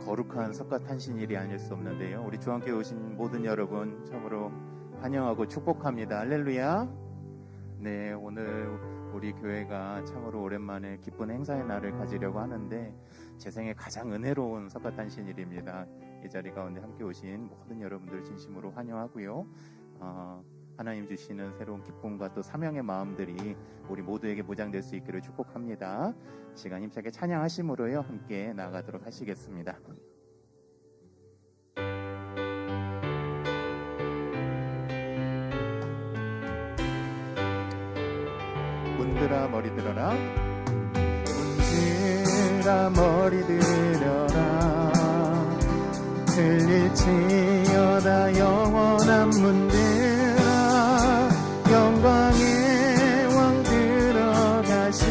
거룩한 석가탄신일이 아닐 수 없는데요. 우리 주함께 오신 모든 여러분 참으로 환영하고 축복합니다. 할렐루야. 네, 오늘 우리 교회가 참으로 오랜만에 기쁜 행사의 날을 가지려고 하는데 제 생에 가장 은혜로운 석가탄신일입니다. 이 자리 가운데 함께 오신 모든 여러분들 진심으로 환영하고요. 하나님 주시는 새로운 기쁨과 또 사명의 마음들이 우리 모두에게 보장될 수 있기를 축복합니다. 시간 힘차게 찬양하심으로요 함께 나아가도록 하시겠습니다. 문들아 머리 들어라, 문들아 머리 들어라, 들릴지어다 영원한 문들아, 영광의 왕 들어가시도록,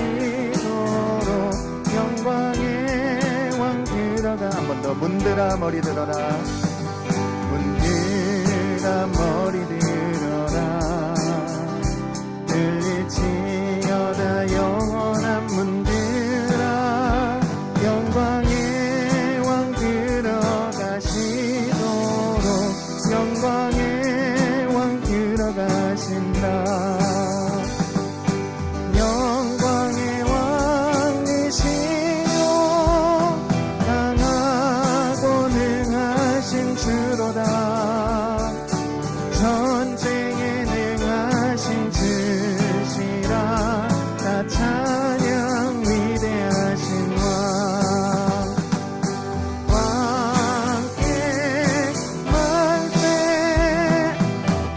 영광의 왕 들어가. 한 번 더. 문들아 머리 들어라, 문들아 머리 들어라, 들릴지어다 영원한 문들아, 영광의 왕 들어가시도록, 영광의 왕 들어가신다. 영광의 왕이시요 강하고 능하신 주로다, 전쟁에 능하신 주시라. 나 찬양 위대하신 왕, 왕께 만세,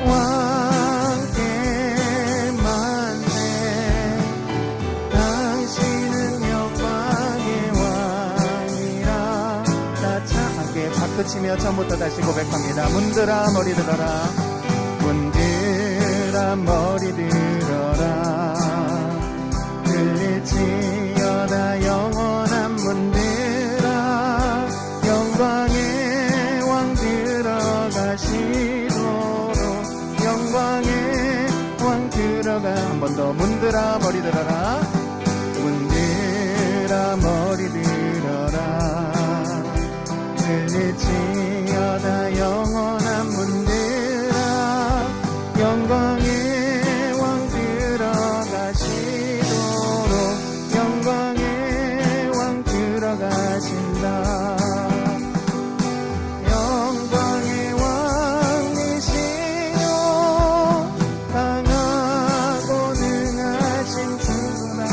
왕께 만세, 당신은 영광의 왕이라. 나 함께 박수 치며 처음부터 다시 고백합니다. 문들아 머리 들어라, 문들아 머리 들어라, 들릴지어다 영원한 문들아, 영광의 왕 들어가시도록, 영광의 왕 들어가. 한 번 더. 문들아 머리 들어라, 문들아 머리 들어라, 들릴지어다 영원한 문들아, 영광의 왕 들어가시도록, 영광의 왕 들어가신다. 영광의 왕이시요 강하고 능하신 주라,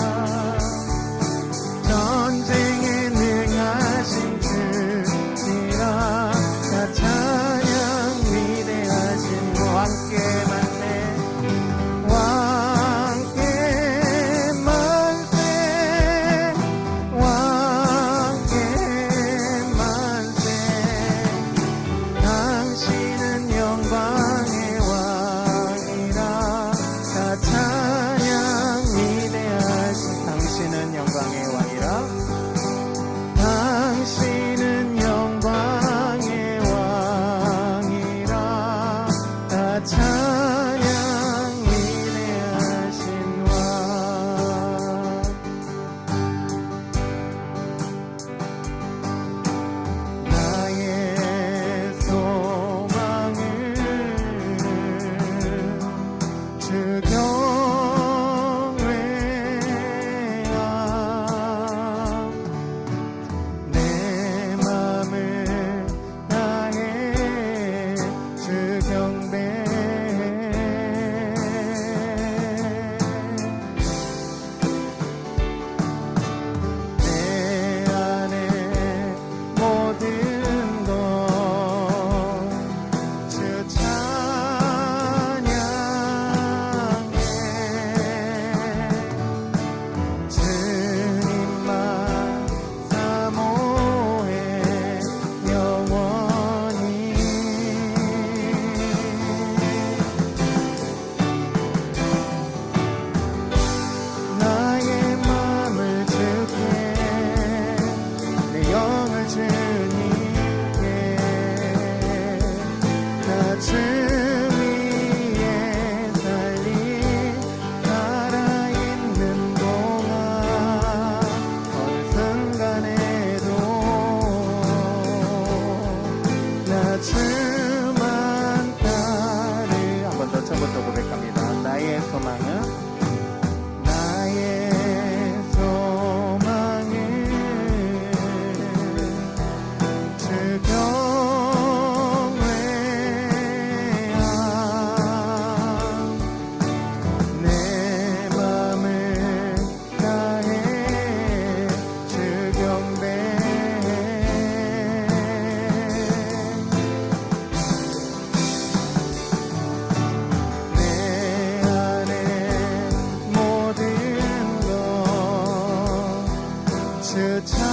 주 찬양해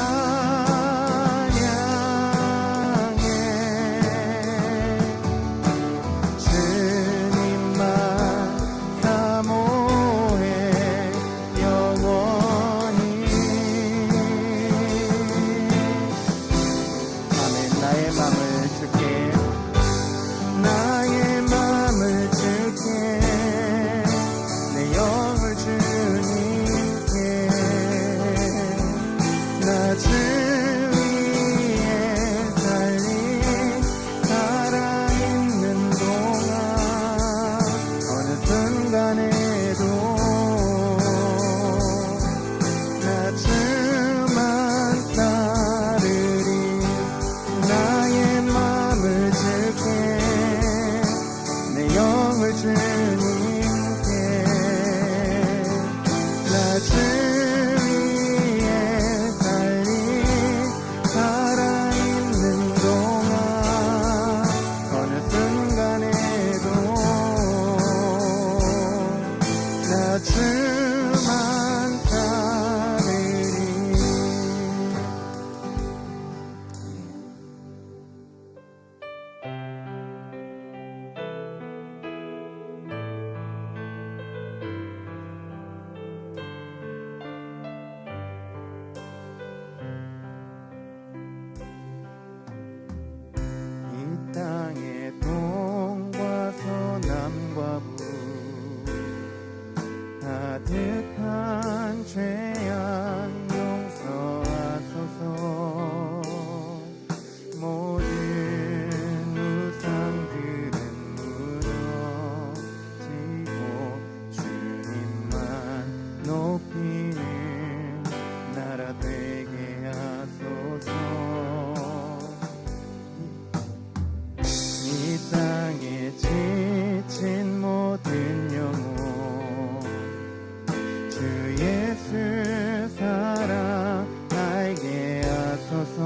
주님만 사모해 영원히 아멘. 나의 맘을 주께 나의 맘을 주께 내 영을 주님께 나 주 위에 달리 살아있는 동안 어느 순간에도 나 주만 따르리 나의 맘을 주께 내 영을 주님께 나 주 위에 달리 살아있는 동안 어느 순간에도 나 주만 따르리 이 땅의 동과 서남과 북 가득한 죄악 용서하소서 모든 우상들은 무너지고 주님만 높이는 나라 되게 하소서 이 땅에 지친 모든 영혼 주 예수 사랑 알게 하소서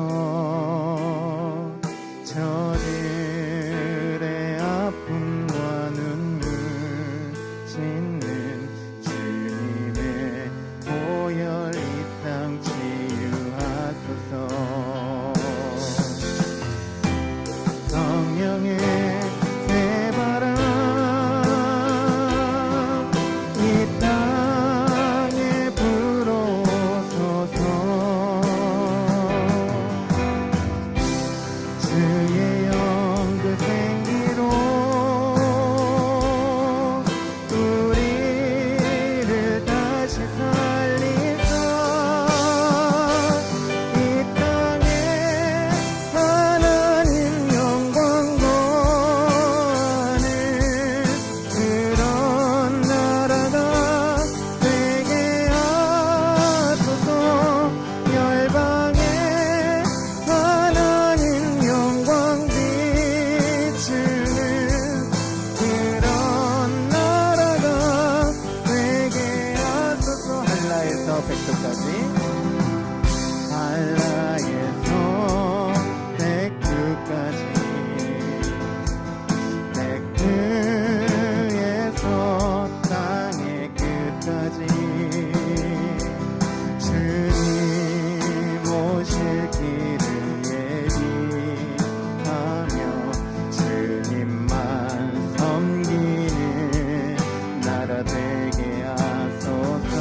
저들의 아픔과 눈물 씻는 주님의 보혈 이 땅 치유하소서 성령의 새바람 이 땅에 불어서서 주의 영그 생기로 우리를 다시 살리사 이 땅에 하나님 영광 거하는 그런 나라가 되게 하소서 열방에 하나님 영광 비추는 그런 나라가 되게 하소서 한라에서 백두까지 한라에서 백두까지 백두에서 땅의 끝까지 주님 오실 길을 예비하며 주님만 섬기는 나라 되게 하소서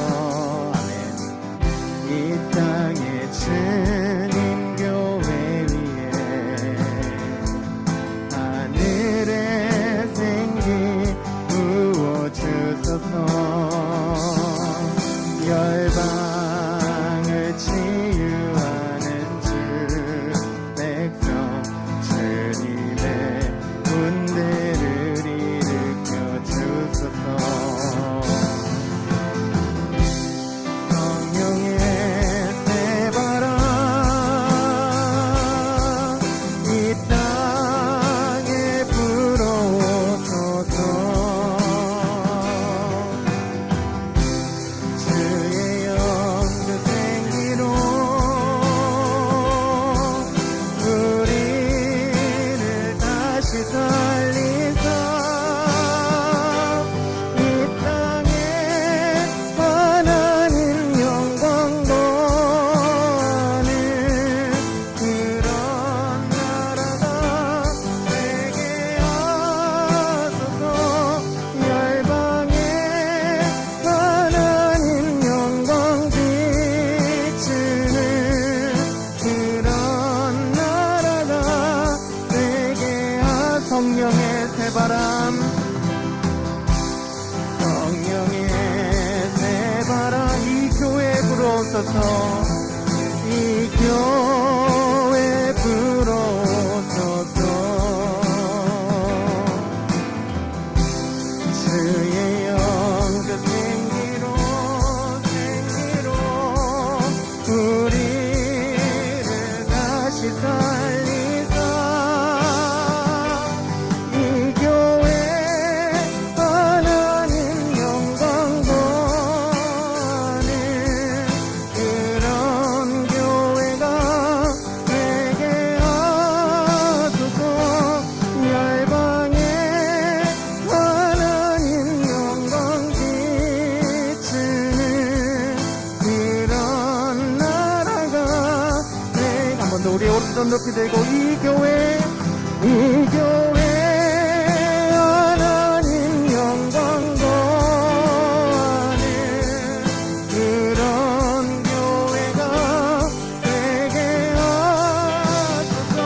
아멘 이 땅에 주 이 교회 부러워서서 이 교회 부러워서서 주의 영적 생기로 우리를 다시 살리사 이 교회 하나님 영광 보는 그런 교회가 되게 하소서. 열방에 하나님 영광 비치는 그런 나라가 되게. 한 번 더 우리 오른손 높이 들고 이 교회 하나님 영광 보는 그런 교회가 되게 하소서.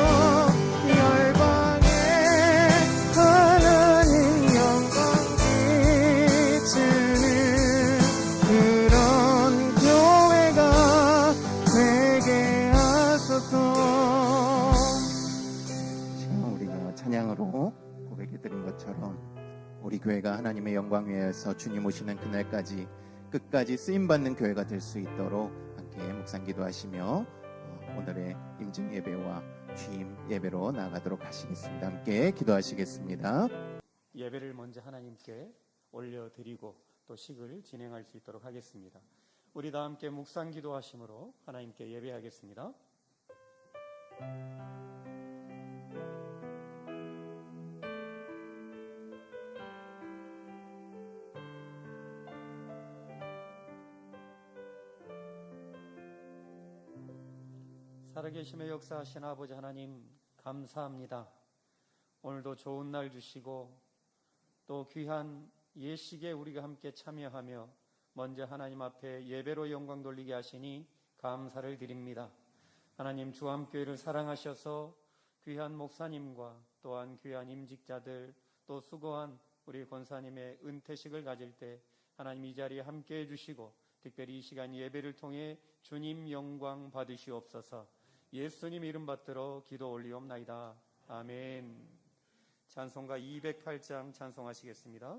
열방에 하나님 영광 비치는 그런 교회가 되게 하소서. 우리가 찬양으로 고백해드린 것처럼 우리 교회가 하나님의 영광 위에서 주님 오시는 그날까지 끝까지 쓰임받는 교회가 될 수 있도록 함께 묵상 기도하시며 오늘의 임증 예배와 취임 예배로 나아가도록 하시겠습니다. 함께 기도하시겠습니다. 예배를 먼저 하나님께 올려드리고 또 식을 진행할 수 있도록 하겠습니다. 우리 다 함께 묵상 기도하심으로 하나님께 예배하겠습니다. 살아계심의 역사하신 아버지 하나님 감사합니다. 오늘도 좋은 날 주시고 또 귀한 예식에 우리가 함께 참여하며 먼저 하나님 앞에 예배로 영광 돌리게 하시니 감사를 드립니다. 하나님 주암교회를 사랑하셔서 귀한 목사님과 또한 귀한 임직자들 또 수고한 우리 권사님의 은퇴식을 가질 때 하나님 이 자리에 함께 해주시고 특별히 이 시간 예배를 통해 주님 영광 받으시옵소서. 예수님 이름 받들어 기도 올리옵나이다. 아멘. 찬송가 208장 찬송하시겠습니다.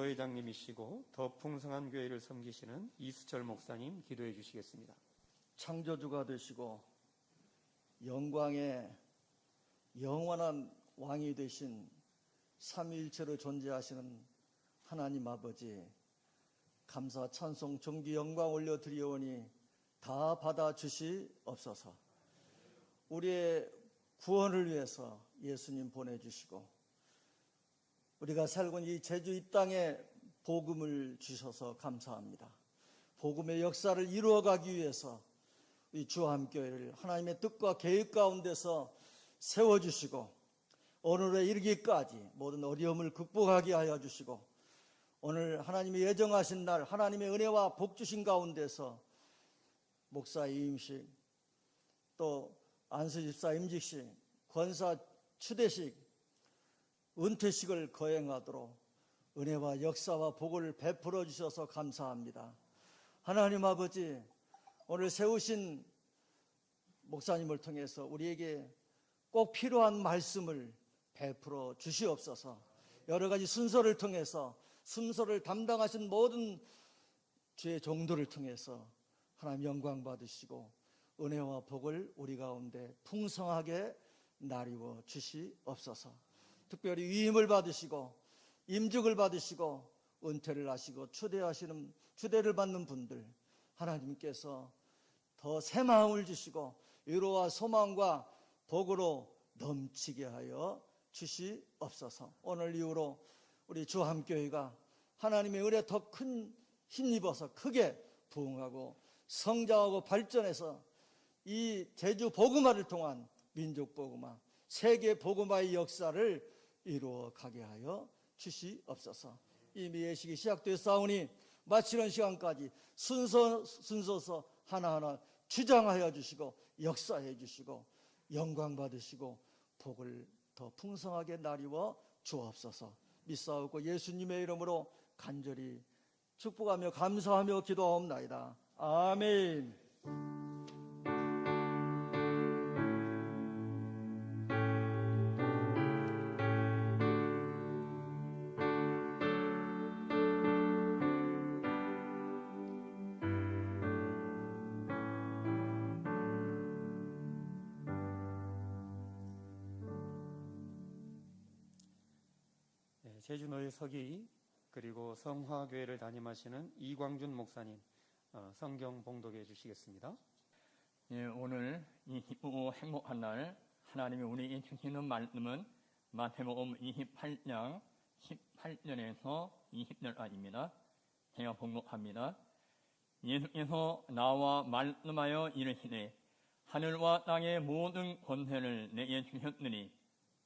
부회장님이시고 더 풍성한 교회를 섬기시는 이수철 목사님 기도해 주시겠습니다. 창조주가 되시고 영광의 영원한 왕이 되신 삼위일체로 존재하시는 하나님 아버지, 감사 찬송 존귀 영광 올려드리오니 다 받아주시옵소서. 우리의 구원을 위해서 예수님 보내주시고 우리가 살고 있는 이 제주 이 땅에 복음을 주셔서 감사합니다. 복음의 역사를 이루어가기 위해서 이 주함교회를 하나님의 뜻과 계획 가운데서 세워주시고 오늘에 이르기까지 모든 어려움을 극복하게 하여 주시고 오늘 하나님이 예정하신 날 하나님의 은혜와 복 주신 가운데서 목사 이임식 또 안수집사 임직식 권사 추대식 은퇴식을 거행하도록 은혜와 역사와 복을 베풀어 주셔서 감사합니다. 하나님 아버지 오늘 세우신 목사님을 통해서 우리에게 꼭 필요한 말씀을 베풀어 주시옵소서. 여러 가지 순서를 통해서 순서를 담당하신 모든 주의 종들을 통해서 하나님 영광 받으시고 은혜와 복을 우리 가운데 풍성하게 나리워 주시옵소서. 특별히 위임을 받으시고 임직을 받으시고 은퇴를 하시고 추대를 받는 분들 하나님께서 더 새 마음을 주시고 위로와 소망과 복으로 넘치게 하여 주시옵소서. 오늘 이후로 우리 주함교회가 하나님의 은혜 더 큰 힘입어서 크게 부흥하고 성장하고 발전해서 이 제주 복음화를 통한 민족 복음화, 세계 복음화의 역사를 이루어 가게 하여 주시옵소서. 이미 예식이 시작되었사오니 마치는 시간까지 순서서 하나하나 주장하여 주시고 역사해 주시고 영광 받으시고 복을 더 풍성하게 나리워 주옵소서. 믿사옵고 예수님의 이름으로 간절히 축복하며 감사하며 기도하옵나이다. 아멘. 제주노예 서기 그리고 성화교회를 담임하시는 이광준 목사님 성경 봉독해 주시겠습니다. 예, 오늘 이 기쁘고 행복한 날 하나님이 우리에게 주시는 말씀은 마태복음 28장 18절에서 20절까지입니다. 제가 봉독합니다. 예수께서 나와 말씀하여 이르시되 하늘과 땅의 모든 권세를 내게 주셨으니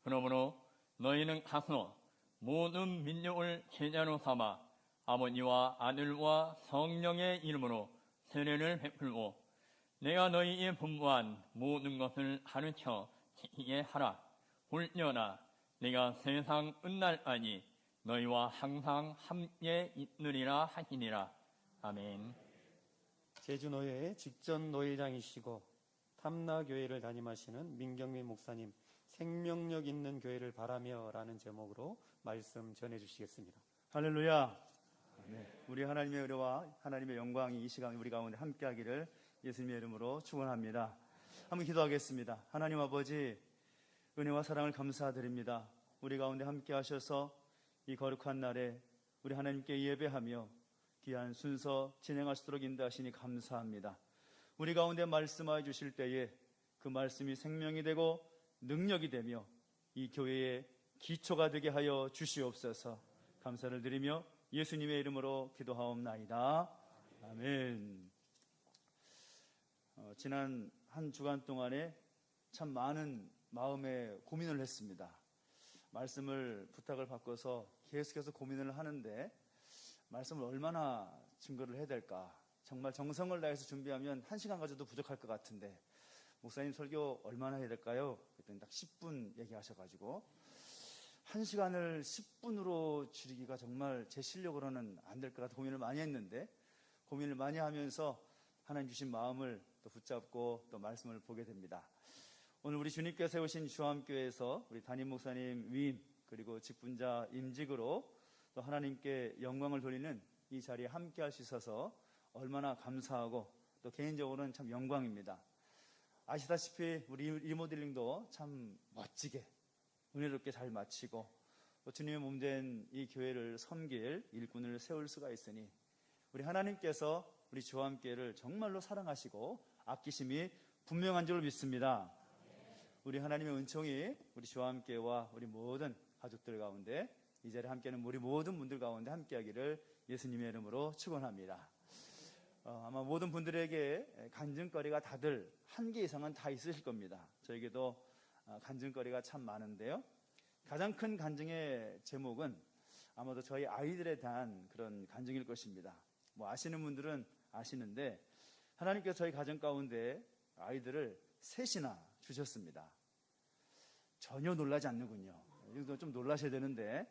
그러므로 너희는 가서 모든 민족을 제자로 삼아 아버지와 아들과 성령의 이름으로 세례를 베풀고 내가 너희에게 분부한 모든 것을 가르쳐 지키게 하라. 볼지어다 내가 세상 끝날까지 너희와 항상 함께 있으리라 하시니라. 아멘. 제주노예의 직전 노예장이시고 탐나교회를 담임하시는 민경민 목사님 생명력 있는 교회를 바라며 라는 제목으로 말씀 전해주시겠습니다. 할렐루야. 네, 우리 하나님의 은혜와 하나님의 영광이 이 시간 우리 가운데 함께하기를 예수님의 이름으로 축원합니다. 한번 기도하겠습니다. 하나님 아버지 은혜와 사랑을 감사드립니다. 우리 가운데 함께하셔서 이 거룩한 날에 우리 하나님께 예배하며 귀한 순서 진행할 수 있도록 인도하시니 감사합니다. 우리 가운데 말씀하여 주실 때에 그 말씀이 생명이 되고 능력이 되며 이 교회의 기초가 되게 하여 주시옵소서. 감사를 드리며 예수님의 이름으로 기도하옵나이다. 아멘. 지난 한 주간 동안에 참 많은 마음의 고민을 했습니다. 말씀을 부탁을 받고서 계속해서 고민을 하는데 말씀을 얼마나 증거를 해야 될까? 정말 정성을 다해서 준비하면 1시간 가져도 부족할 것 같은데 목사님 설교 얼마나 해야 될까요? 그랬더니 딱 10분 얘기하셔가지고 1시간을 10분으로 줄이기가 정말 제 실력으로는 안 될 것 같아 고민을 많이 했는데 고민을 많이 하면서 하나님 주신 마음을 또 붙잡고 또 말씀을 보게 됩니다. 오늘 우리 주님께서 세우신 주함교회에서 우리 담임 목사님 위임 그리고 직분자 임직으로 또 하나님께 영광을 돌리는 이 자리에 함께 할 수 있어서 얼마나 감사하고 또 개인적으로는 참 영광입니다. 아시다시피 우리 리모델링도 참 멋지게 은혜롭게 잘 마치고 또 주님의 몸된 이 교회를 섬길 일꾼을 세울 수가 있으니 우리 하나님께서 우리 주함교회를 정말로 사랑하시고 아끼심이 분명한 줄 믿습니다. 우리 하나님의 은총이 우리 주와 함께와 우리 모든 가족들 가운데 이 자리에 함께하는 우리 모든 분들 가운데 함께하기를 예수님의 이름으로 축원합니다. 아마 모든 분들에게 간증거리가 다들 한 개 이상은 다 있으실 겁니다. 저에게도 간증거리가 참 많은데요. 가장 큰 간증의 제목은 아마도 저희 아이들에 대한 그런 간증일 것입니다. 뭐 아시는 분들은 아시는데 하나님께서 저희 가정 가운데 아이들을 셋이나 주셨습니다. 전혀 놀라지 않는군요. 이거 좀 놀라셔야 되는데,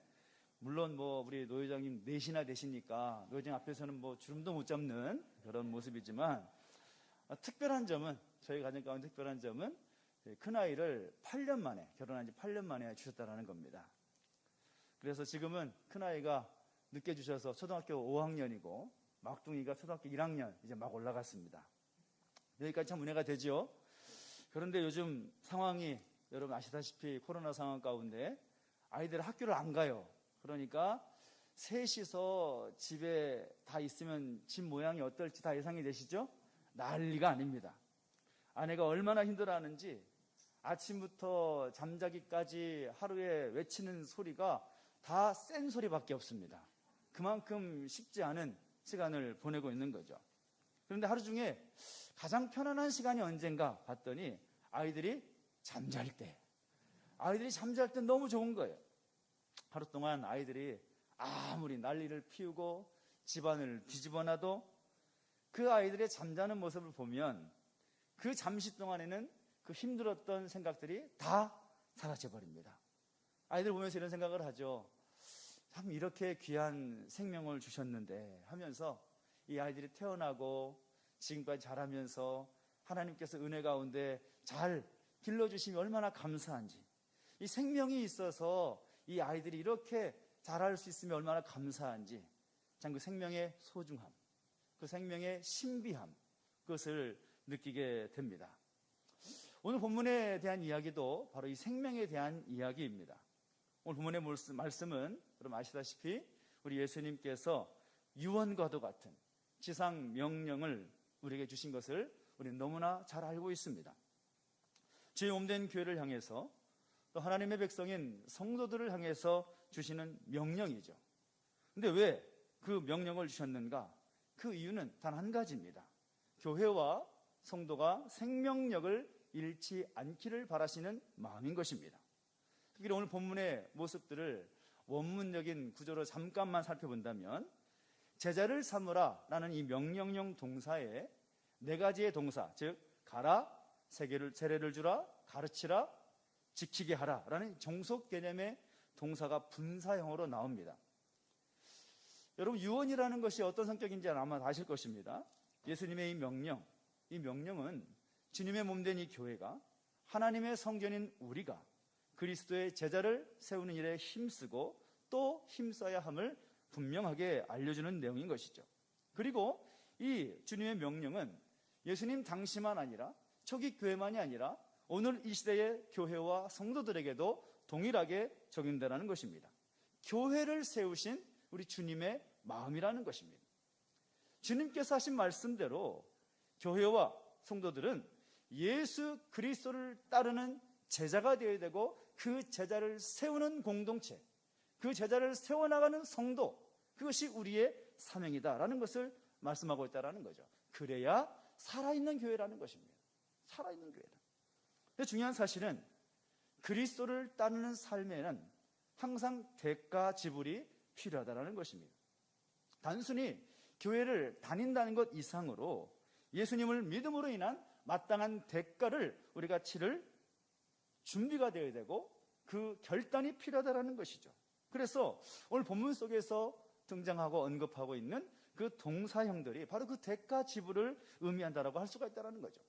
물론 뭐 우리 노 회장님 넷이나 되시니까 노 회장 앞에서는 뭐 주름도 못 잡는 그런 모습이지만, 특별한 점은, 저희 가정 가운데 특별한 점은 큰 아이를 8년 만에, 결혼한 지 8년 만에 주셨다는 겁니다. 그래서 지금은 큰 아이가 늦게 주셔서 초등학교 5학년이고 막둥이가 초등학교 1학년 이제 막 올라갔습니다. 여기까지 참 은혜가 되죠. 그런데 요즘 상황이 여러분 아시다시피 코로나 상황 가운데 아이들 학교를 안 가요. 그러니까 셋이서 집에 다 있으면 집 모양이 어떨지 다 예상이 되시죠? 난리가 아닙니다. 아내가 얼마나 힘들어하는지 아침부터 잠자기까지 하루에 외치는 소리가 다 센 소리밖에 없습니다. 그만큼 쉽지 않은 시간을 보내고 있는 거죠. 그런데 하루 중에 가장 편안한 시간이 언젠가 봤더니 아이들이 잠잘 때 너무 좋은 거예요. 하루 동안 아이들이 아무리 난리를 피우고 집안을 뒤집어놔도 그 아이들의 잠자는 모습을 보면 그 잠시 동안에는 그 힘들었던 생각들이 다 사라져버립니다. 아이들 보면서 이런 생각을 하죠. 참 이렇게 귀한 생명을 주셨는데 하면서 이 아이들이 태어나고 지금까지 자라면서 하나님께서 은혜 가운데 잘 길러주시면 얼마나 감사한지, 이 생명이 있어서 이 아이들이 이렇게 자랄 수 있으면 얼마나 감사한지, 참 그 생명의 소중함, 그 생명의 신비함, 그것을 느끼게 됩니다. 오늘 본문에 대한 이야기도 바로 이 생명에 대한 이야기입니다. 오늘 본문의 말씀은 여러분 아시다시피 우리 예수님께서 유언과도 같은 지상 명령을 우리에게 주신 것을 우리는 너무나 잘 알고 있습니다. 주의 몸된 교회를 향해서 또 하나님의 백성인 성도들을 향해서 주시는 명령이죠. 근데 왜 그 명령을 주셨는가? 그 이유는 단 한 가지입니다. 교회와 성도가 생명력을 잃지 않기를 바라시는 마음인 것입니다. 특히 오늘 본문의 모습들을 원문적인 구조로 잠깐만 살펴본다면 제자를 삼으라 라는 이 명령형 동사에 네 가지의 동사, 즉 가라, 세례를 주라, 가르치라, 지키게 하라 라는 종속 개념의 동사가 분사형으로 나옵니다. 여러분 유언이라는 것이 어떤 성격인지 아마 아실 것입니다. 예수님의 이 명령은 주님의 몸된 이 교회가 하나님의 성전인 우리가 그리스도의 제자를 세우는 일에 힘쓰고 또 힘써야 함을 분명하게 알려주는 내용인 것이죠. 그리고 이 주님의 명령은 예수님 당시만 아니라 초기 교회만이 아니라 오늘 이 시대의 교회와 성도들에게도 동일하게 적용된다는 것입니다. 교회를 세우신 우리 주님의 마음이라는 것입니다. 주님께서 하신 말씀대로 교회와 성도들은 예수 그리스도를 따르는 제자가 되어야 되고 그 제자를 세우는 공동체, 그 제자를 세워나가는 성도, 그것이 우리의 사명이다라는 것을 말씀하고 있다는 거죠. 그래야 살아있는 교회라는 것입니다. 살아있는 교회다. 근데 중요한 사실은 그리스도를 따르는 삶에는 항상 대가 지불이 필요하다는 것입니다. 단순히 교회를 다닌다는 것 이상으로 예수님을 믿음으로 인한 마땅한 대가를 우리가 치를 준비가 되어야 되고 그 결단이 필요하다는 것이죠. 그래서 오늘 본문 속에서 등장하고 언급하고 있는 그 동사형들이 바로 그 대가 지불을 의미한다라고 할 수가 있다는 거죠.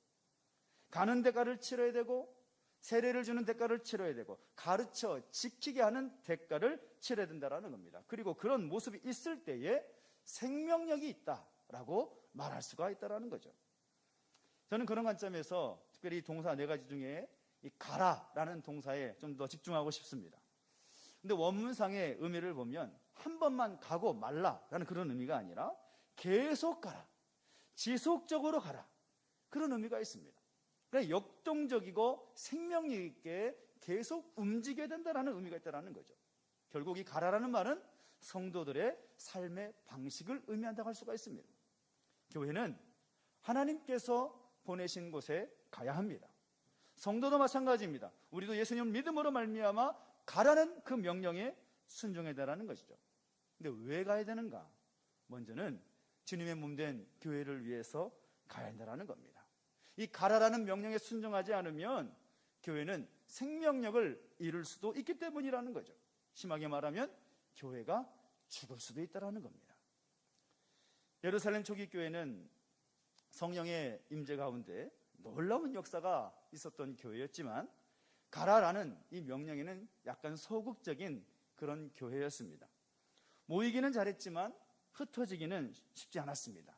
가는 대가를 치러야 되고 세례를 주는 대가를 치러야 되고 가르쳐 지키게 하는 대가를 치러야 된다는 겁니다. 그리고 그런 모습이 있을 때에 생명력이 있다라고 말할 수가 있다는 거죠. 저는 그런 관점에서 특별히 동사 네 가지 중에 이 가라라는 동사에 좀 더 집중하고 싶습니다. 근데 원문상의 의미를 보면 한 번만 가고 말라라는 그런 의미가 아니라 계속 가라, 지속적으로 가라, 그런 의미가 있습니다. 그러니까 역동적이고 생명력 있게 계속 움직여야 된다는 의미가 있다는 거죠. 결국 이 가라라는 말은 성도들의 삶의 방식을 의미한다고 할 수가 있습니다. 교회는 하나님께서 보내신 곳에 가야 합니다. 성도도 마찬가지입니다. 우리도 예수님 믿음으로 말미암아 가라는 그 명령에 순종해야 되라는 것이죠. 근데 왜 가야 되는가? 먼저는 주님의 몸된 교회를 위해서 가야 한다는 겁니다. 이 가라라는 명령에 순종하지 않으면 교회는 생명력을 잃을 수도 있기 때문이라는 거죠. 심하게 말하면 교회가 죽을 수도 있다는 겁니다. 예루살렘 초기 교회는 성령의 임재 가운데 놀라운 역사가 있었던 교회였지만 가라라는 이 명령에는 약간 소극적인 그런 교회였습니다. 모이기는 잘했지만 흩어지기는 쉽지 않았습니다.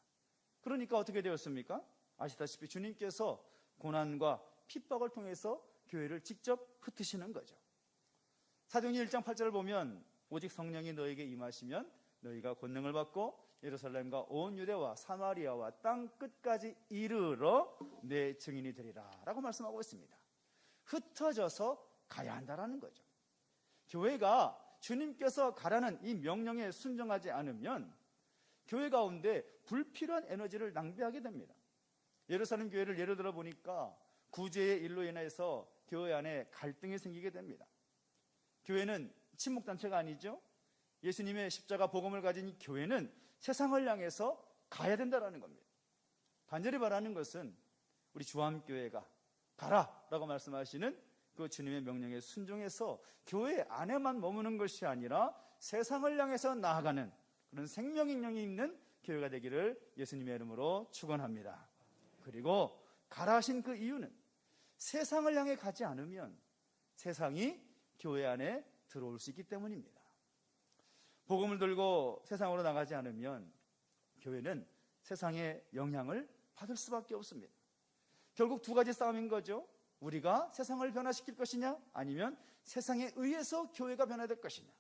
그러니까 어떻게 되었습니까? 아시다시피 주님께서 고난과 핍박을 통해서 교회를 직접 흩으시는 거죠. 사도행전 1장 8절을 보면 오직 성령이 너에게 임하시면 너희가 권능을 받고 예루살렘과 온 유대와 사마리아와 땅 끝까지 이르러 내 증인이 되리라 라고 말씀하고 있습니다. 흩어져서 가야 한다는 거죠. 교회가 주님께서 가라는 이 명령에 순종하지 않으면 교회 가운데 불필요한 에너지를 낭비하게 됩니다. 예루살렘 교회를 예를 들어 보니까 구제의 일로 인해서 교회 안에 갈등이 생기게 됩니다. 교회는 친목단체가 아니죠. 예수님의 십자가 복음을 가진 교회는 세상을 향해서 가야 된다는 겁니다. 간절히 바라는 것은 우리 주암교회가 가라라고 말씀하시는 그 주님의 명령에 순종해서 교회 안에만 머무는 것이 아니라 세상을 향해서 나아가는 그런 생명력이 있는 교회가 되기를 예수님의 이름으로 축원합니다. 그리고 가라 하신 그 이유는 세상을 향해 가지 않으면 세상이 교회 안에 들어올 수 있기 때문입니다. 복음을 들고 세상으로 나가지 않으면 교회는 세상의 영향을 받을 수밖에 없습니다. 결국 두 가지 싸움인 거죠. 우리가 세상을 변화시킬 것이냐 아니면 세상에 의해서 교회가 변화될 것이냐.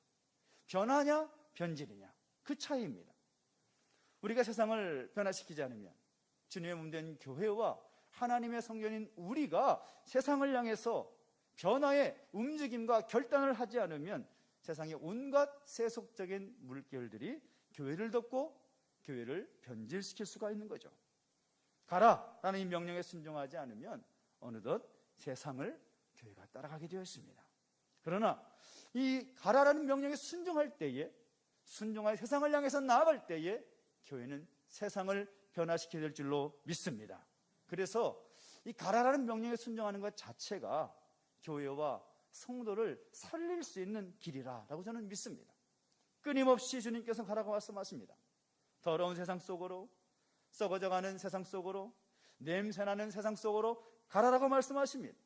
변화냐 변질이냐 그 차이입니다. 우리가 세상을 변화시키지 않으면 주님의 몸된 교회와 하나님의 성전인 우리가 세상을 향해서 변화의 움직임과 결단을 하지 않으면 세상의 온갖 세속적인 물결들이 교회를 덮고 교회를 변질시킬 수가 있는 거죠. 가라라는 이 명령에 순종하지 않으면 어느덧 세상을 교회가 따라가게 되어 있습니다. 그러나 이 가라라는 명령에 순종할 때에 순종하여 세상을 향해서 나아갈 때에 교회는 세상을 변화시켜야 될 줄로 믿습니다. 그래서 이 가라라는 명령에 순종하는 것 자체가 교회와 성도를 살릴 수 있는 길이라고 저는 믿습니다. 끊임없이 주님께서 가라고 말씀하십니다. 더러운 세상 속으로, 썩어져가는 세상 속으로, 냄새나는 세상 속으로 가라라고 말씀하십니다.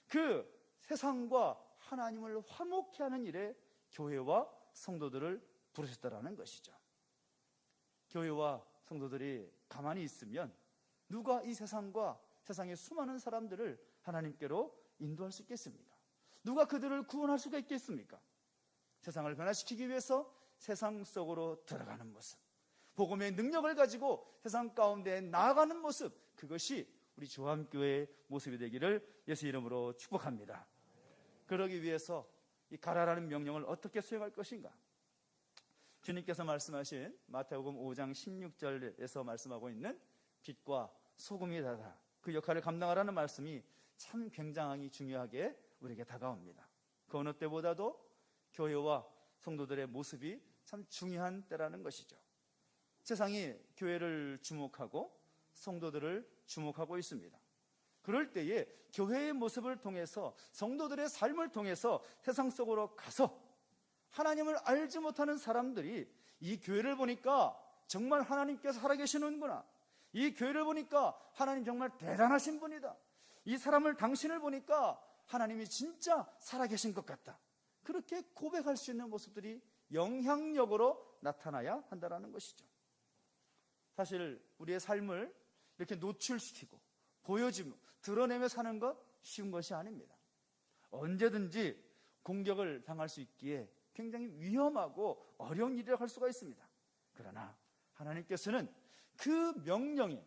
그 세상과 하나님을 화목케 하는 일에 교회와 성도들을 부르셨다라는 것이죠. 교회와 성도들이 가만히 있으면 누가 이 세상과 세상의 수많은 사람들을 하나님께로 인도할 수 있겠습니까? 누가 그들을 구원할 수가 있겠습니까? 세상을 변화시키기 위해서 세상 속으로 들어가는 모습, 복음의 능력을 가지고 세상 가운데 나아가는 모습, 그것이 우리 주암교회의 모습이 되기를 예수 이름으로 축복합니다. 그러기 위해서 이 가라라는 명령을 어떻게 수행할 것인가? 주님께서 말씀하신 마태복음 5장 16절에서 말씀하고 있는 빛과 소금이 되라, 그 역할을 감당하라는 말씀이 참 굉장히 중요하게 우리에게 다가옵니다. 그 어느 때보다도 교회와 성도들의 모습이 참 중요한 때라는 것이죠. 세상이 교회를 주목하고 성도들을 주목하고 있습니다. 그럴 때에 교회의 모습을 통해서 성도들의 삶을 통해서 세상 속으로 가서 하나님을 알지 못하는 사람들이 이 교회를 보니까 정말 하나님께서 살아계시는구나, 이 교회를 보니까 하나님 정말 대단하신 분이다, 이 사람을 당신을 보니까 하나님이 진짜 살아계신 것 같다, 그렇게 고백할 수 있는 모습들이 영향력으로 나타나야 한다는 것이죠. 사실 우리의 삶을 이렇게 노출시키고 보여주며 드러내며 사는 것 쉬운 것이 아닙니다. 언제든지 공격을 당할 수 있기에 굉장히 위험하고 어려운 일이라고 할 수가 있습니다. 그러나 하나님께서는 그 명령에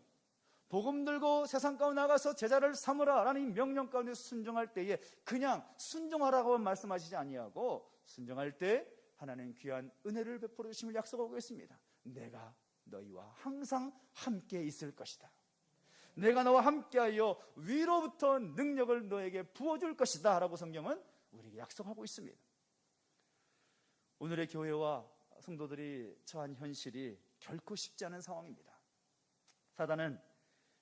복음 들고 세상 가운데 나가서 제자를 삼으라 라는 이 명령 가운데 순종할 때에 그냥 순종하라고 말씀하시지 아니하고 순종할 때 하나님 귀한 은혜를 베풀어 주심을 약속하고 있습니다. 내가 너희와 항상 함께 있을 것이다. 내가 너와 함께하여 위로부터 능력을 너에게 부어줄 것이다 라고 성경은 우리에게 약속하고 있습니다. 오늘의 교회와 성도들이 처한 현실이 결코 쉽지 않은 상황입니다. 사단은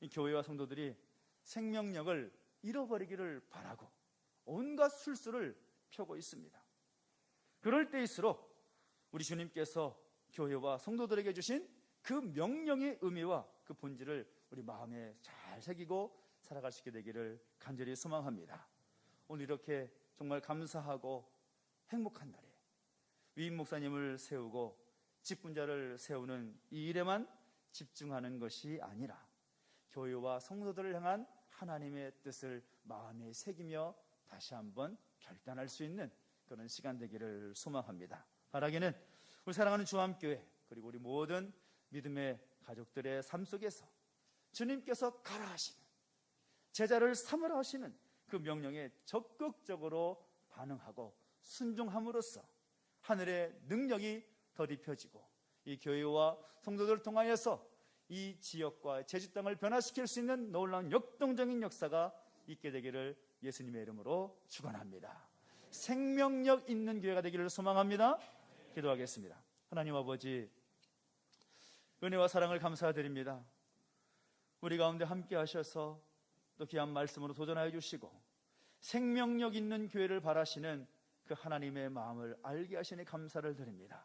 이 교회와 성도들이 생명력을 잃어버리기를 바라고 온갖 술수를 펴고 있습니다. 그럴 때일수록 우리 주님께서 교회와 성도들에게 주신 그 명령의 의미와 그 본질을 우리 마음에 잘 새기고 살아갈 수 있게 되기를 간절히 소망합니다. 오늘 이렇게 정말 감사하고 행복한 날에 위임 목사님을 세우고 직분자를 세우는 이 일에만 집중하는 것이 아니라 교회와 성도들을 향한 하나님의 뜻을 마음에 새기며 다시 한번 결단할 수 있는 그런 시간 되기를 소망합니다. 바라기는 우리 사랑하는 주함교회 그리고 우리 모든 믿음의 가족들의 삶 속에서 주님께서 가라 하시는 제자를 삼으라 하시는 그 명령에 적극적으로 반응하고 순종함으로써 하늘의 능력이 더딥혀지고 이 교회와 성도들을 통하여서 이 지역과 제주 땅을 변화시킬 수 있는 놀라운 역동적인 역사가 있게 되기를 예수님의 이름으로 축원합니다. 생명력 있는 교회가 되기를 소망합니다. 기도하겠습니다. 하나님 아버지, 은혜와 사랑을 감사드립니다. 우리 가운데 함께 하셔서 또 귀한 말씀으로 도전하여 주시고 생명력 있는 교회를 바라시는 그 하나님의 마음을 알게 하시니 감사를 드립니다.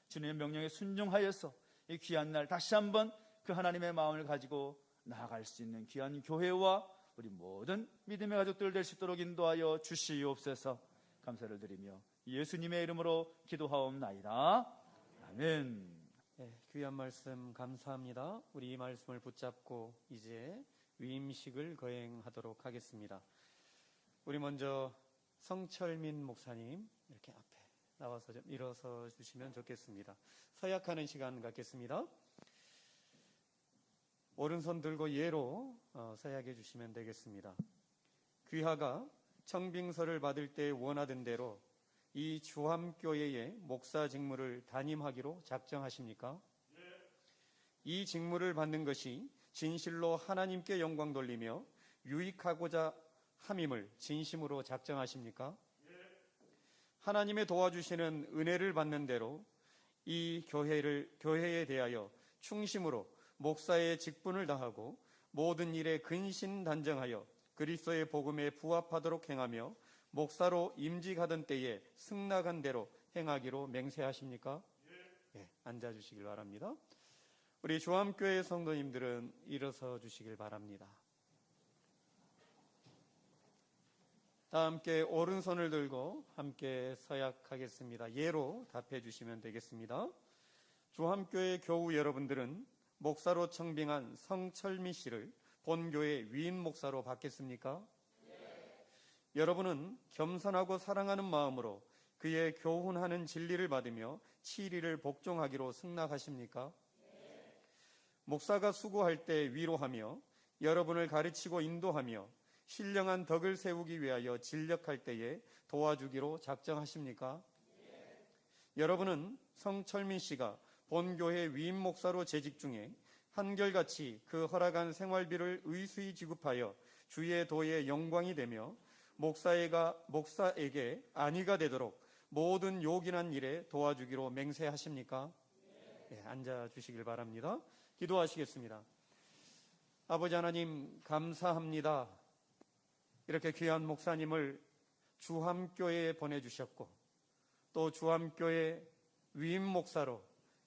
주님의 명령에 순종하여서 이 귀한 날 다시 한번 그 하나님의 마음을 가지고 나아갈 수 있는 귀한 교회와 우리 모든 믿음의 가족들 될 수 있도록 인도하여 주시옵소서. 감사를 드리며 예수님의 이름으로 기도하옵나이다. 아멘. 네, 귀한 말씀 감사합니다. 우리 이 말씀을 붙잡고 이제 위임식을 거행하도록 하겠습니다. 우리 먼저 성철민 목사님 이렇게 앞에 나와서 좀 일어서 주시면 좋겠습니다. 서약하는 시간 갖겠습니다. 오른손 들고 예로 서약해 주시면 되겠습니다. 귀하가 청빙서를 받을 때 원하던 대로 이 주함교회의 목사 직무를 담임하기로 작정하십니까? 네. 이 직무를 받는 것이 진실로 하나님께 영광 돌리며 유익하고자 함임을 진심으로 작정하십니까? 네. 하나님의 도와주시는 은혜를 받는 대로 이 교회에 대하여 충심으로 목사의 직분을 다하고 모든 일에 근신단정하여 그리스도의 복음에 부합하도록 행하며 목사로 임직하던 때에 승낙한 대로 행하기로 맹세하십니까? 예, 앉아주시길 바랍니다. 우리 주함교회 성도님들은 일어서 주시길 바랍니다. 다 함께 오른손을 들고 함께 서약하겠습니다. 예로 답해 주시면 되겠습니다. 주함교회 교우 여러분들은 목사로 청빙한 성철미 씨를 본교회 위임 목사로 받겠습니까? 여러분은 겸손하고 사랑하는 마음으로 그의 교훈하는 진리를 받으며 치리를 복종하기로 승낙하십니까? 목사가 수고할 때 위로하며 여러분을 가르치고 인도하며 신령한 덕을 세우기 위하여 진력할 때에 도와주기로 작정하십니까? 여러분은 성철민 씨가 본교회 위임 목사로 재직 중에 한결같이 그 허락한 생활비를 의수히 지급하여 주의 도에 영광이 되며 목사에게 안위가 되도록 모든 요긴한 일에 도와주기로 맹세하십니까? 네, 앉아 주시길 바랍니다. 기도하시겠습니다. 아버지 하나님 감사합니다. 이렇게 귀한 목사님을 주함교회에 보내주셨고 또 주함교회 위임 목사로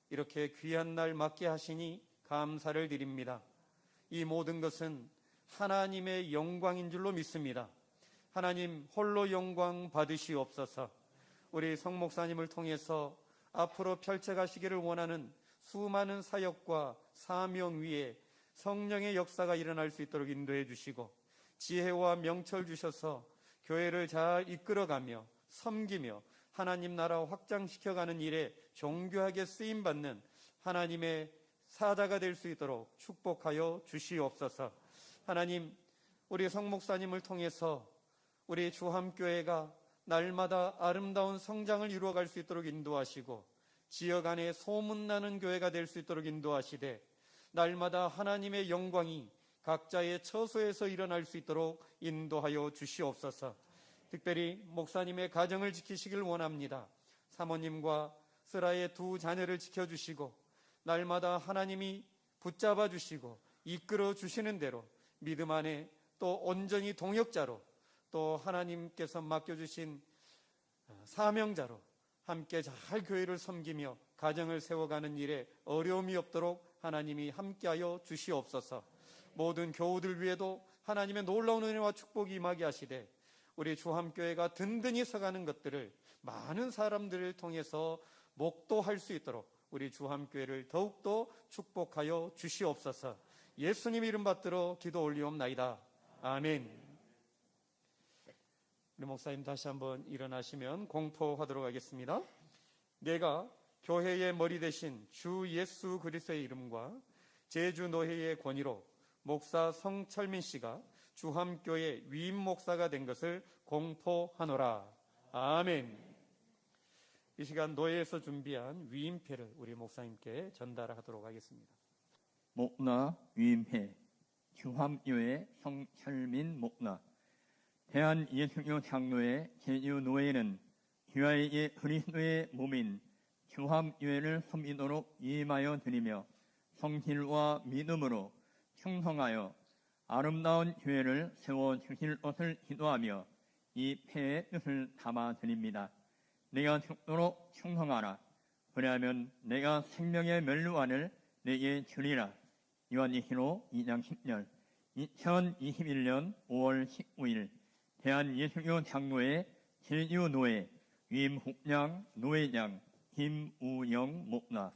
이렇게 귀한 날 맡게 하시니 감사를 드립니다. 이 모든 것은 하나님의 영광인 줄로 믿습니다. 하나님 홀로 영광 받으시옵소서. 우리 성 목사님을 통해서 앞으로 펼쳐가시기를 원하는 수많은 사역과 사명 위에 성령의 역사가 일어날 수 있도록 인도해 주시고 지혜와 명철 주셔서 교회를 잘 이끌어가며 섬기며 하나님 나라 확장시켜가는 일에 정교하게 쓰임받는 하나님의 사자가 될 수 있도록 축복하여 주시옵소서. 하나님, 우리 성 목사님을 통해서 우리 주함교회가 날마다 아름다운 성장을 이루어갈 수 있도록 인도하시고 지역 안에 소문나는 교회가 될 수 있도록 인도하시되 날마다 하나님의 영광이 각자의 처소에서 일어날 수 있도록 인도하여 주시옵소서. 특별히 목사님의 가정을 지키시길 원합니다. 사모님과 스라의 두 자녀를 지켜주시고 날마다 하나님이 붙잡아 주시고 이끌어 주시는 대로 믿음 안에 또 온전히 동역자로 또 하나님께서 맡겨주신 사명자로 함께 잘 교회를 섬기며 가정을 세워가는 일에 어려움이 없도록 하나님이 함께하여 주시옵소서. 모든 교우들 위에도 하나님의 놀라운 은혜와 축복이 임하게 하시되 우리 주함교회가 든든히 서가는 것들을 많은 사람들을 통해서 목도할 수 있도록 우리 주함교회를 더욱더 축복하여 주시옵소서. 예수님 이름 받들어 기도 올리옵나이다. 아멘. 우리 목사님 다시 한번 일어나시면 공포하도록 하겠습니다. 내가 교회의 머리 대신 주 예수 그리스도의 이름과 제주노회의 권위로 목사 성철민 씨가 주함교회 위임 목사가 된 것을 공포하노라. 아멘. 이 시간 노회에서 준비한 위임패를 우리 목사님께 전달하도록 하겠습니다. 목나 위임회 주함교회 성철민 목나 대한예수교 장로회 제주노회는 교회의 그리스도의 몸인 주함교회를 섬기도록 위임하여 드리며 성실과 믿음으로 충성하여 아름다운 교회를 세워주실 것을 기도하며 이 패의 뜻을 담아드립니다. 내가 죽도록 충성하라. 그리하면 내가 생명의 면류관을 내게 주리라. 요한계시록 2장 10절. 2021년 5월 19일 대한예수교 장로회 제주노회 위임국장 노회장 김우영 목나.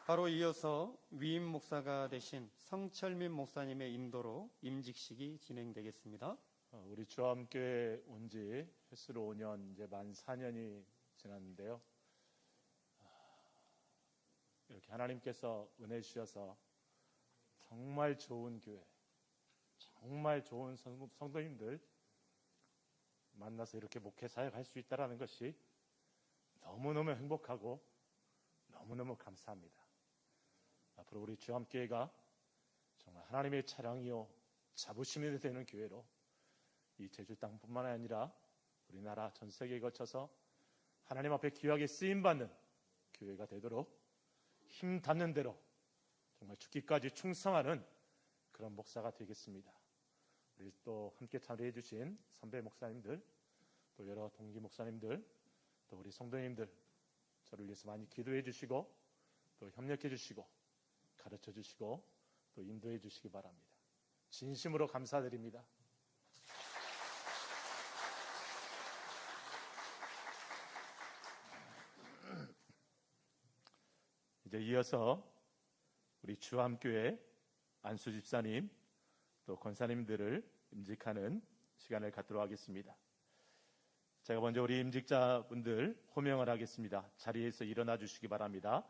바로 이어서 위임 목사가 되신 성철민 목사님의 인도로 임직식이 진행되겠습니다. 우리 주함교회 온 지 횟수로 5년, 이제 만 4년이 지났는데요. 이렇게 하나님께서 은혜 주셔서 정말 좋은 교회, 정말 좋은 성도님들 만나서 이렇게 목회 사역할 수 있다는 것이 너무너무 행복하고 너무너무 감사합니다. 앞으로 우리 주함교회가 정말 하나님의 차량이요 자부심이 되는 교회로 이 제주 땅뿐만 아니라 우리나라 전 세계에 거쳐서 하나님 앞에 귀하게 쓰임받는 교회가 되도록 힘 닿는 대로 정말 죽기까지 충성하는 그런 목사가 되겠습니다. 우리 또 함께 참여해 주신 선배 목사님들, 또 여러 동기 목사님들, 또 우리 성도님들 저를 위해서 많이 기도해 주시고 또 협력해 주시고 가르쳐 주시고 또 인도해 주시기 바랍니다. 진심으로 감사드립니다. 이제 이어서 우리 주함교회 안수 집사님 또 권사님들을 임직하는 시간을 갖도록 하겠습니다. 제가 먼저 우리 임직자분들 호명을 하겠습니다. 자리에서 일어나 주시기 바랍니다.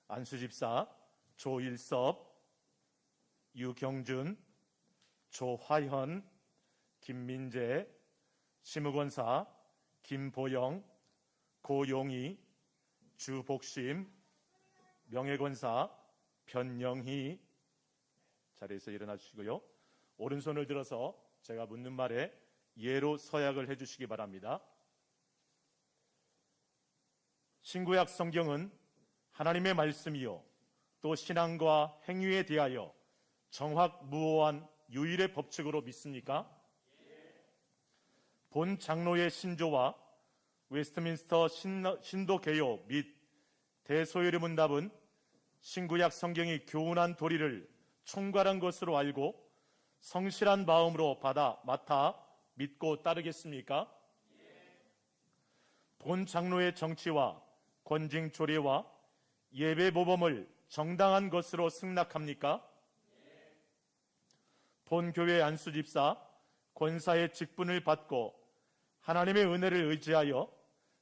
안수 집사 조일섭, 유경준, 조화현, 김민재, 심우권사 김보영, 고용희, 주복심, 명예권사 변영희, 자리에서 일어나 주시고요. 오른손을 들어서 제가 묻는 말에 예로 서약을 해주시기 바랍니다. 신구약 성경은 하나님의 말씀이요 또 신앙과 행위에 대하여 정확무오한 유일의 법칙으로 믿습니까? 본 장로의 신조와 웨스트민스터 신도 개요 및 대소요리 문답은 신구약 성경이 교훈한 도리를 총괄한 것으로 알고 성실한 마음으로 맡아 믿고 따르겠습니까? 본 장로의 정치와 권징 조례와 예배 모범을 정당한 것으로 승낙합니까? 본교회 안수집사 권사의 직분을 받고 하나님의 은혜를 의지하여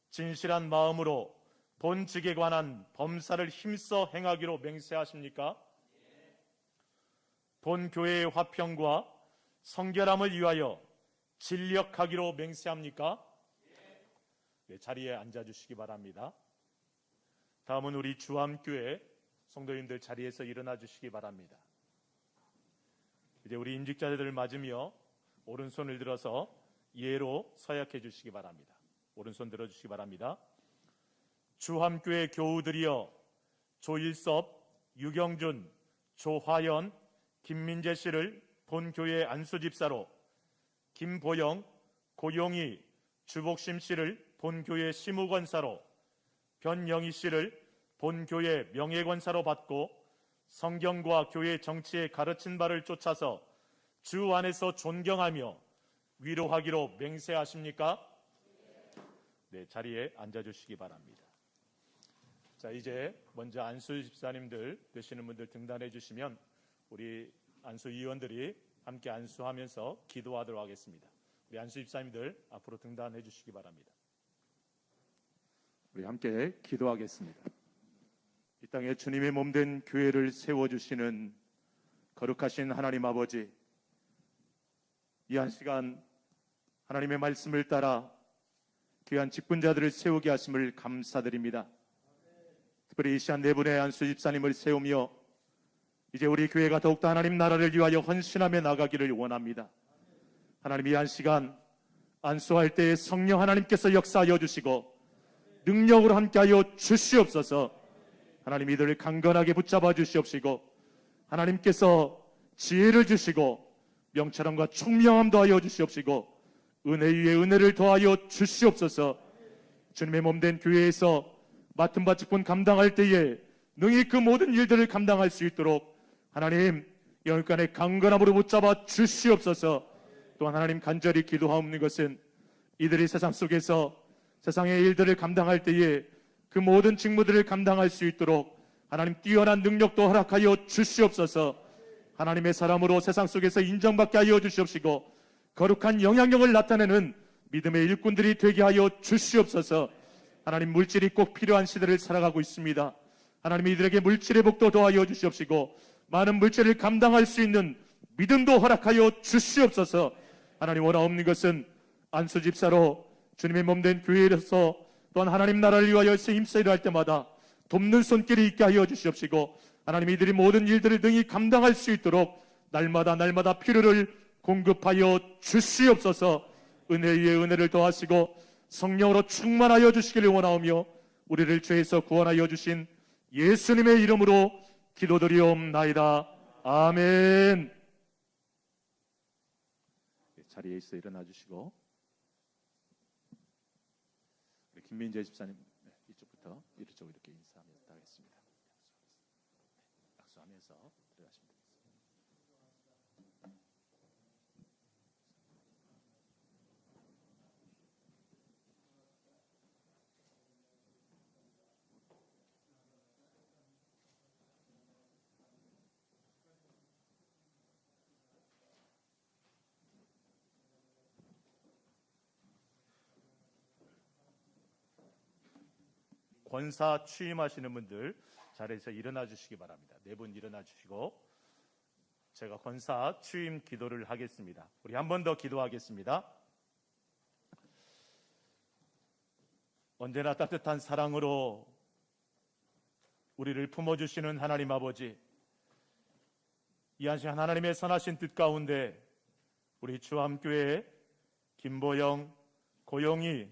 진실한 마음으로 본직에 관한 범사를 힘써 행하기로 맹세하십니까? 본교회의 화평과 성결함을 위하여 진력하기로 맹세합니까? 네, 자리에 앉아주시기 바랍니다. 다음은 우리 주함교회 성도님들 자리에서 일어나 주시기 바랍니다. 이제 우리 임직자들을 맞으며 오른손을 들어서 예로 서약해 주시기 바랍니다. 오른손 들어주시기 바랍니다. 주함교회 교우들이여, 조일섭, 유경준, 조화연, 김민재 씨를 본교회 안수집사로, 김보영, 고용희, 주복심 씨를 본교회 시무권사로, 변영희 씨를 본교회 명예권사로 받고 성경과 교회 정치의 가르친 바를 쫓아서 주 안에서 존경하며 위로하기로 맹세하십니까? 네, 자리에 앉아주시기 바랍니다. 자, 이제 먼저 안수 집사님들 되시는 분들 등단해 주시면 우리 안수 위원들이 함께 안수하면서 기도하도록 하겠습니다. 우리 안수 집사님들 앞으로 등단해 주시기 바랍니다. 우리 함께 기도하겠습니다. 이 땅에 주님의 몸된 교회를 세워주시는 거룩하신 하나님 아버지, 이 한 시간 하나님의 말씀을 따라 귀한 직분자들을 세우게 하심을 감사드립니다. 특별히 이 시간 네 분의 안수 집사님을 세우며 이제 우리 교회가 더욱더 하나님 나라를 위하여 헌신하며 나가기를 원합니다. 하나님, 이 한 시간 안수할 때에 성령 하나님께서 역사하여 주시고 능력으로 함께하여 주시옵소서. 하나님, 이들을 강건하게 붙잡아 주시옵시고 하나님께서 지혜를 주시고 명철함과 총명함 더하여 주시옵시고 은혜 위에 은혜를 더하여 주시옵소서. 주님의 몸된 교회에서 맡은 바 직분 감당할 때에 능히 그 모든 일들을 감당할 수 있도록 하나님 영육간의 강건함으로 붙잡아 주시옵소서. 또한 하나님, 간절히 기도하옵는 것은 이들이 세상 속에서 세상의 일들을 감당할 때에 그 모든 직무들을 감당할 수 있도록 하나님 뛰어난 능력도 허락하여 주시옵소서. 하나님의 사람으로 세상 속에서 인정받게 하여 주시옵시고 거룩한 영향력을 나타내는 믿음의 일꾼들이 되게 하여 주시옵소서. 하나님, 물질이 꼭 필요한 시대를 살아가고 있습니다. 하나님, 이들에게 물질의 복도 더하여 주시옵시고 많은 물질을 감당할 수 있는 믿음도 허락하여 주시옵소서. 하나님, 원하옵는 것은 안수 집사로 주님의 몸된 교회에서 또한 하나님 나라를 위하여 힘써 일할 때마다 돕는 손길이 있게 하여 주시옵시고 하나님, 이들이 모든 일들을 능히 감당할 수 있도록 날마다 필요를 공급하여 주시옵소서. 은혜 위에 은혜를 더하시고 성령으로 충만하여 주시기를 원하오며 우리를 죄에서 구원하여 주신 예수님의 이름으로 기도드리옵나이다. 아멘. 자리에 있어 일어나 주시고 김민재 집사님 이쪽부터 이쪽 이렇게 인사하며 하겠습니다. 약속하면서 들어가시면 되겠습니다. 권사 취임하시는 분들 자리에서 일어나 주시기 바랍니다. 네 분 일어나 주시고 제가 권사 취임 기도를 하겠습니다. 우리 한 번 더 기도하겠습니다. 언제나 따뜻한 사랑으로 우리를 품어주시는 하나님 아버지, 이 한 시간 하나님의 선하신 뜻 가운데 우리 주함교회 김보영, 고용희,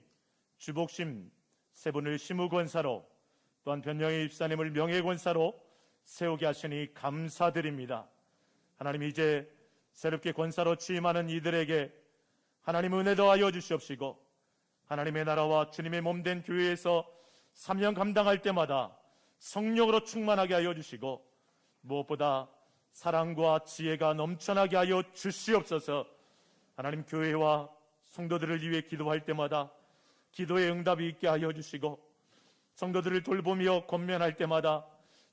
주복심 세 분을 시무권사로 또한 변영희 입사님을 명예권사로 세우게 하시니 감사드립니다. 하나님, 이제 새롭게 권사로 취임하는 이들에게 하나님 은혜 더하여 주시옵시고 하나님의 나라와 주님의 몸된 교회에서 사명 감당할 때마다 성령으로 충만하게 하여 주시고 무엇보다 사랑과 지혜가 넘쳐나게 하여 주시옵소서. 하나님, 교회와 성도들을 위해 기도할 때마다 기도의 응답이 있게 하여 주시고 성도들을 돌보며 권면할 때마다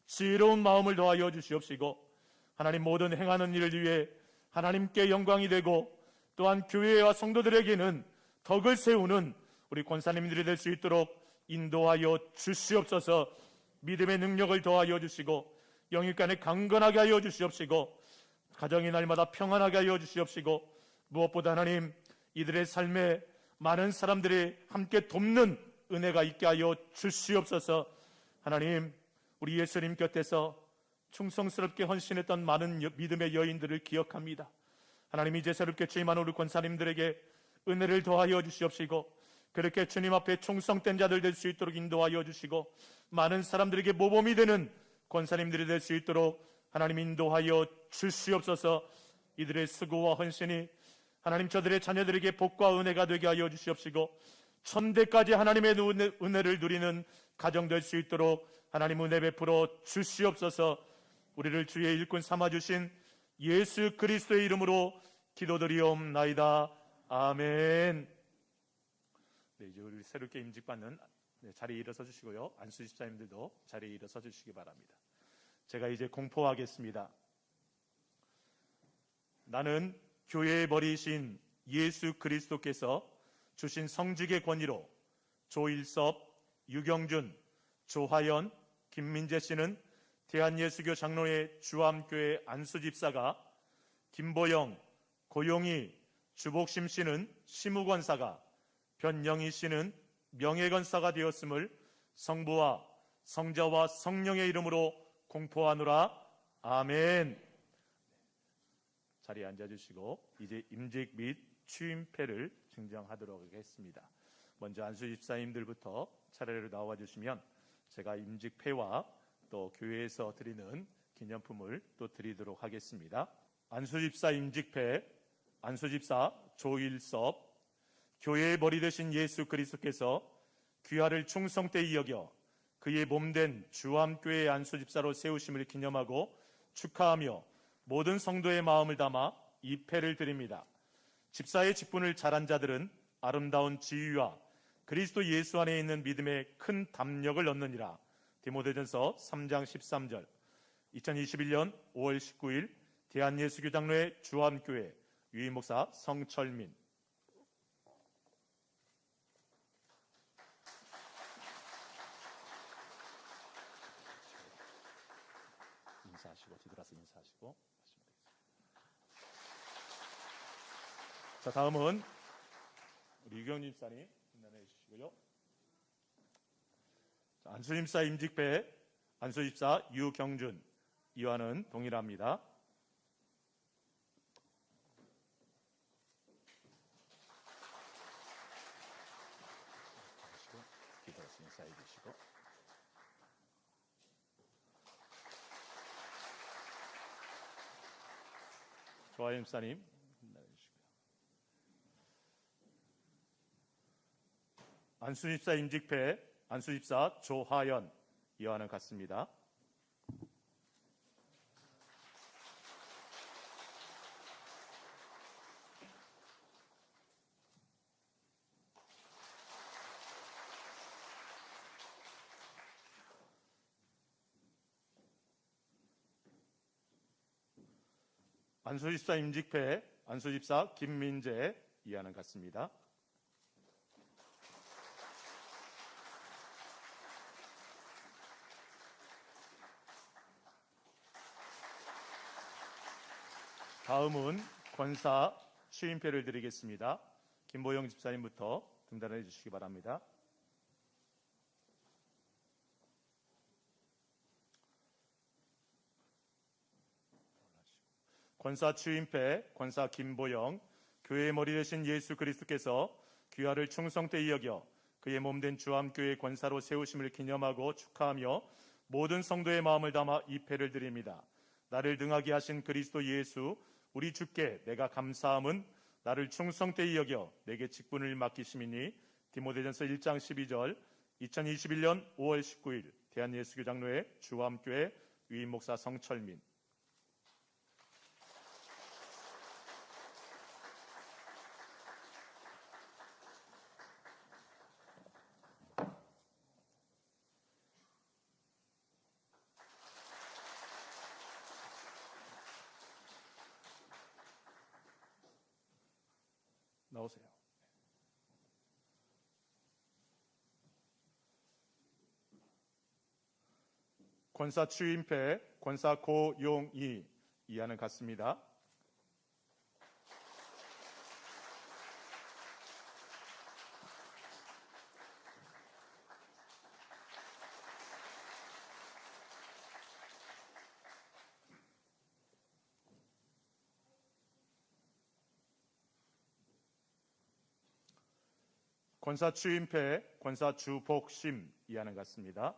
지혜로운 마음을 더하여 주시옵시고 하나님, 모든 행하는 일을 위해 하나님께 영광이 되고 또한 교회와 성도들에게는 덕을 세우는 우리 권사님들이 될 수 있도록 인도하여 주시옵소서. 믿음의 능력을 더하여 주시고 영육간에 강건하게 하여 주시옵시고 가정이 날마다 평안하게 하여 주시옵시고 무엇보다 하나님 이들의 삶에 많은 사람들이 함께 돕는 은혜가 있게 하여 주시옵소서. 하나님 우리 예수님 곁에서 충성스럽게 헌신했던 많은 믿음의 여인들을 기억합니다. 하나님 이제 새롭게 취임한 우리 권사님들에게 은혜를 더하여 주시옵시고 그렇게 주님 앞에 충성된 자들 될 수 있도록 인도하여 주시고 많은 사람들에게 모범이 되는 권사님들이 될 수 있도록 하나님 인도하여 주시옵소서. 이들의 수고와 헌신이 하나님 저들의 자녀들에게 복과 은혜가 되게 하여 주시옵시고 천대까지 하나님의 은혜를 누리는 가정 될 수 있도록 하나님 은혜 베풀어 주시옵소서. 우리를 주의 일꾼 삼아주신 예수 그리스도의 이름으로 기도드리옵나이다. 아멘. 네, 이제 우리 새롭게 임직받는 자리에 일어서 주시고요. 안수 집사님들도 자리에 일어서 주시기 바랍니다. 제가 이제 공포하겠습니다. 나는 교회의 머리이신 예수 그리스도께서 주신 성직의 권위로 조일섭, 유경준, 조하연, 김민재 씨는 대한예수교 장로회 주암교회 안수집사가, 김보영, 고용희, 주복심 씨는 시무권사가, 변영희 씨는 명예권사가 되었음을 성부와 성자와 성령의 이름으로 공포하노라. 아멘. 자리에 앉아주시고 이제 임직 및 취임패를 증정하도록 하겠습니다. 먼저 안수집사님들부터 차례로 나와주시면 제가 임직패와 또 교회에서 드리는 기념품을 또 드리도록 하겠습니다. 안수집사 임직패, 안수집사 조일섭, 교회의 머리 되신 예수 그리스도께서 귀하를 충성되이 여겨 그의 몸된 주암교회의 안수집사로 세우심을 기념하고 축하하며 모든 성도의 마음을 담아 이 패를 드립니다. 집사의 직분을 잘한 자들은 아름다운 지위와 그리스도 예수 안에 있는 믿음의 큰 담력을 얻느니라. 디모데전서 3장 13절. 2021년 5월 19일 대한예수교 장로회 주암교회 유임목사 성철민. 인사하시고 뒤돌아서 인사하시고. 자, 다음은 우리 유경림 집사님 인사해 주시고요. 자, 안수집사 임직배 안수집사 유경준 이와는 동일합니다. 뒤돌아서 인사해 주시고. 조하연 집사님 인사해 주시고요. 안수집사 임직패 안수집사 조하연 이와는 같습니다. 안수집사 임직패 안수집사 김민재 이와는 같습니다. 다음은 권사 취임패를 드리겠습니다. 김보영 집사님부터 등단해 주시기 바랍니다. 권사 취임패 권사 김보영, 교회의 머리 되신 예수 그리스도께서 귀하를 충성되이 여겨 그의 몸된 주암교회 권사로 세우심을 기념하고 축하하며 모든 성도의 마음을 담아 이 패를 드립니다. 나를 능하게 하신 그리스도 예수 우리 주께 내가 감사함은 나를 충성되이 여겨 내게 직분을 맡기심이니. 디모데전서 1장 12절. 2021년 5월 19일 대한예수교 장로회 주암교회 유임목사 성철민. 나오세요. 권사 추임패, 권사 고용이 이하는 같습니다. 권사 추임패, 권사 주복심 이하는 같습니다.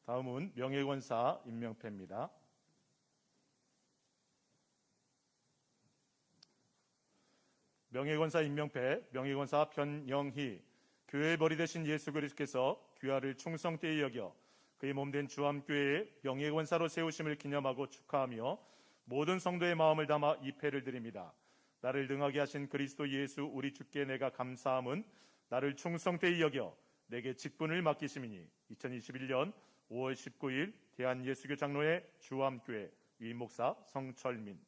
다음은 명예권사 임명패입니다. 명예권사 임명패, 명예권사 변영희, 교회의 머리 되신 예수 그리스도께서 귀하를 충성되이 여겨 그의 몸된 주암교회의 명예권사로 세우심을 기념하고 축하하며 모든 성도의 마음을 담아 이 패를 드립니다. 나를 능하게 하신 그리스도 예수 우리 주께 내가 감사함은 나를 충성되이 여겨 내게 직분을 맡기심이니 2021년 5월 19일 대한예수교 장로회 주암교회 위임목사 성철민.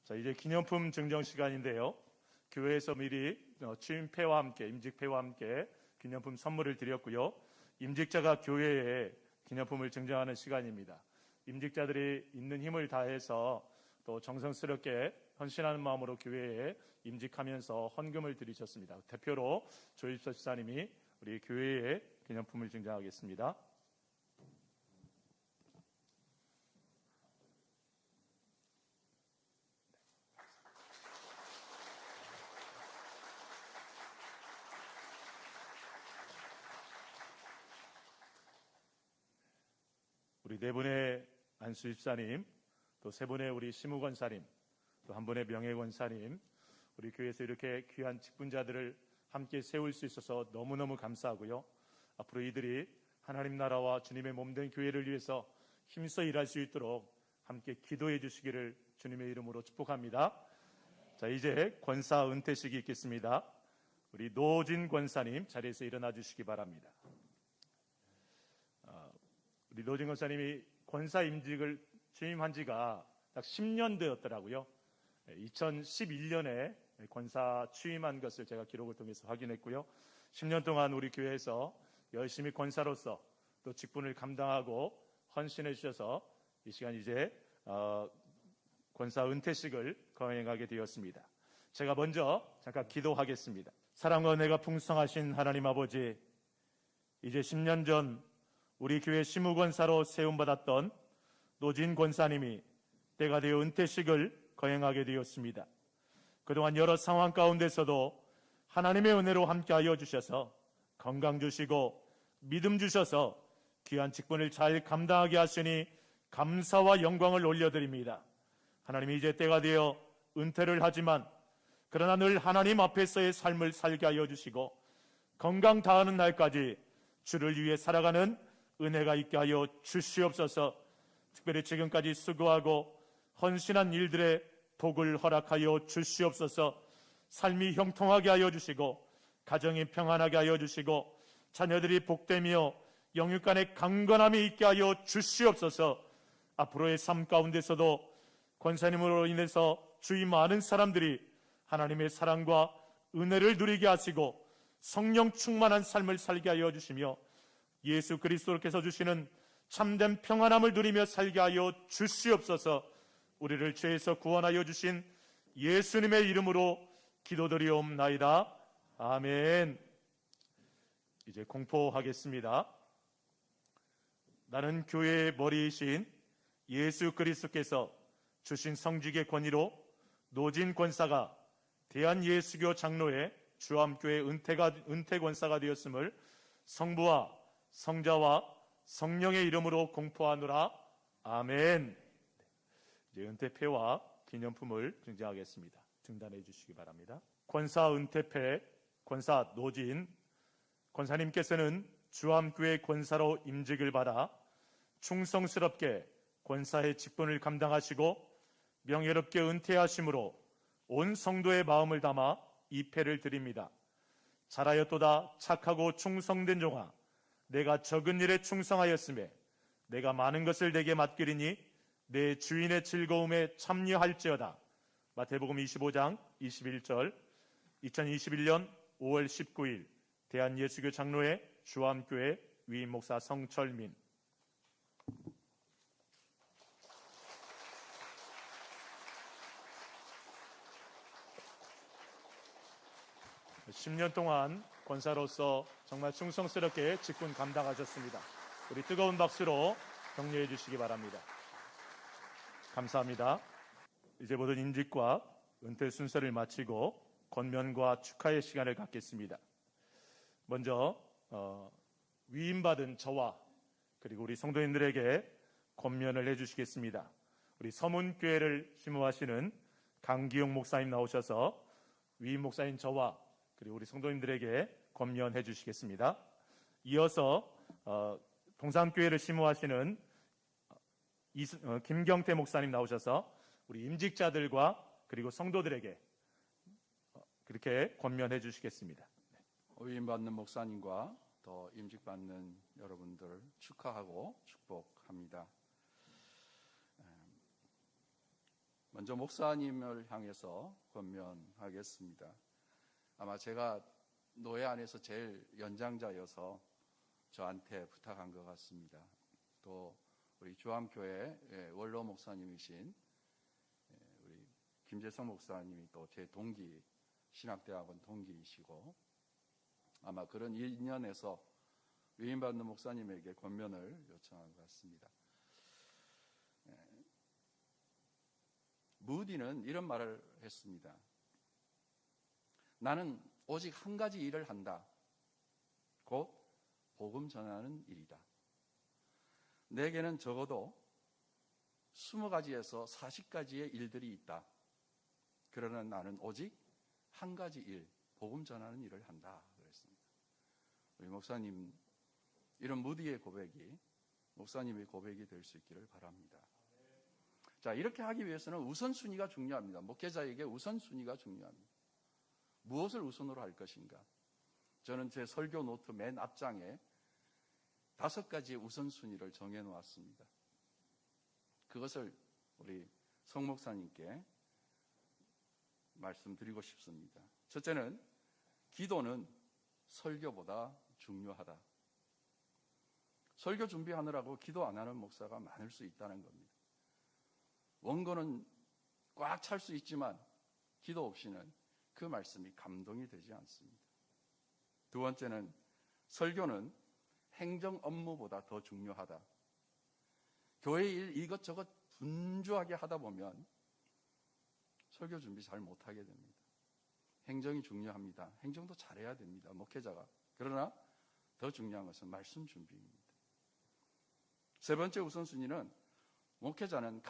자, 이제 기념품 증정 시간인데요. 교회에서 미리 취임패와 함께, 임직패와 함께 기념품 선물을 드렸고요. 임직자가 교회에 기념품을 증정하는 시간입니다. 임직자들이 있는 힘을 다해서 또 정성스럽게 헌신하는 마음으로 교회에 임직하면서 헌금을 드리셨습니다. 대표로 조일서 집사님이 우리 교회에 기념품을 증정하겠습니다. 우리 네 분의 안수 집사님, 또 세 분의 우리 시무권사님, 또 한 분의 명예권사님, 우리 교회에서 이렇게 귀한 직분자들을 함께 세울 수 있어서 너무너무 감사하고요. 앞으로 이들이 하나님 나라와 주님의 몸된 교회를 위해서 힘써 일할 수 있도록 함께 기도해 주시기를 주님의 이름으로 축복합니다. 자, 이제 권사 은퇴식이 있겠습니다. 우리 노진 권사님 자리에서 일어나 주시기 바랍니다. 우리 노진 권사님이 권사 임직을 취임한 지가 딱 10년 되었더라고요. 2011년에 권사 취임한 것을 제가 기록을 통해서 확인했고요. 10년 동안 우리 교회에서 열심히 권사로서 또 직분을 감당하고 헌신해 주셔서 이 시간 이제 권사 은퇴식을 거행하게 되었습니다. 제가 먼저 잠깐 기도하겠습니다. 사랑과 은혜가 풍성하신 하나님 아버지, 이제 10년 전 우리 교회 시무권사로 세움받았던 노진 권사님이 때가 되어 은퇴식을 거행하게 되었습니다. 그동안 여러 상황 가운데서도 하나님의 은혜로 함께하여 주셔서 건강 주시고 믿음 주셔서 귀한 직분을 잘 감당하게 하시니 감사와 영광을 올려드립니다. 하나님, 이제 때가 되어 은퇴를 하지만 그러나 늘 하나님 앞에서의 삶을 살게 하여 주시고 건강 다하는 날까지 주를 위해 살아가는 은혜가 있게 하여 주시옵소서. 특별히 지금까지 수고하고 헌신한 일들의 복을 허락하여 주시옵소서. 삶이 형통하게 하여 주시고 가정이 평안하게 하여 주시고 자녀들이 복되며 영육간의 강건함이 있게 하여 주시옵소서. 앞으로의 삶 가운데서도 권사님으로 인해서 주위 많은 사람들이 하나님의 사랑과 은혜를 누리게 하시고 성령 충만한 삶을 살게 하여 주시며 예수 그리스도께서 주시는 참된 평안함을 누리며 살게 하여 주시옵소서. 우리를 죄에서 구원하여 주신 예수님의 이름으로 기도드리옵나이다. 아멘. 이제 공포하겠습니다. 나는 교회의 머리이신 예수 그리스도께서 주신 성직의 권위로 노진 권사가 대한예수교 장로회 주암교회 은퇴 권사가 되었음을 성부와 성자와 성령의 이름으로 공포하노라. 아멘. 이제 은퇴패와 기념품을 증정하겠습니다. 등단해 주시기 바랍니다. 권사 은퇴패, 권사 노진 권사님께서는 주암교회 권사로 임직을 받아 충성스럽게 권사의 직분을 감당하시고 명예롭게 은퇴하심으로 온 성도의 마음을 담아 입회를 드립니다. 잘하였도다 착하고 충성된 종아, 내가 적은 일에 충성하였음에 내가 많은 것을 내게 맡기리니 내 주인의 즐거움에 참여할지어다. 마태복음 25장 21절. 2021년 5월 19일 대한예수교 장로회 주암교회 위임 목사 성철민. (10년) 동안 권사로서 정말 충성스럽게 직분 감당하셨습니다. 우리 뜨거운 박수로 격려해 주시기 바랍니다. 감사합니다. 이제 모든 임직과 은퇴 순서를 마치고 권면과 축하의 시간을 갖겠습니다. 먼저 위임받은 저와 그리고 우리 성도님들에게 권면을 해주시겠습니다. 우리 서문교회를 심호하시는 강기용 목사님 나오셔서 위임 목사인 저와 그리고 우리 성도님들에게 권면해 주시겠습니다. 이어서 동산교회를 심호하시는 김경태 목사님 나오셔서 우리 임직자들과 그리고 성도들에게 그렇게 권면해 주시겠습니다. 위임받는 목사님과 또 임직받는 여러분들 축하하고 축복합니다. 먼저 목사님을 향해서 권면하겠습니다. 아마 제가 노예 안에서 제일 연장자여서 저한테 부탁한 것 같습니다. 또 우리 주암교회 원로 목사님이신 우리 김재성 목사님이 또 제 동기, 신학대학원 동기이시고 아마 그런 인연에서 위임받는 목사님에게 권면을 요청한 것 같습니다. 무디는 이런 말을 했습니다. 나는 오직 한 가지 일을 한다. 곧 복음 전하는 일이다. 내게는 적어도 20가지에서 40가지의 일들이 있다. 그러나 나는 오직 한 가지 일, 복음 전하는 일을 한다. 그랬습니다. 우리 목사님, 이런 무디의 고백이 목사님의 고백이 될 수 있기를 바랍니다. 자, 이렇게 하기 위해서는 우선순위가 중요합니다. 목회자에게 우선순위가 중요합니다. 무엇을 우선으로 할 것인가? 저는 제 설교 노트 맨 앞장에 5가지의 우선순위를 정해놓았습니다. 그것을 우리 성 목사님께 말씀드리고 싶습니다. 첫째는 기도는 설교보다 중요하다. 설교 준비하느라고 기도 안 하는 목사가 많을 수 있다는 겁니다. 원고는 꽉 찰 수 있지만 기도 없이는 그 말씀이 감동이 되지 않습니다. 두 번째는 설교는 행정 업무보다 더 중요하다. 교회 일 이것저것 분주하게 하다 보면 설교 준비 잘 못하게 됩니다. 행정이 중요합니다. 행정도 잘해야 됩니다. 목회자가. 그러나 더 중요한 것은 말씀 준비입니다. 세 번째 우선순위는 목회자는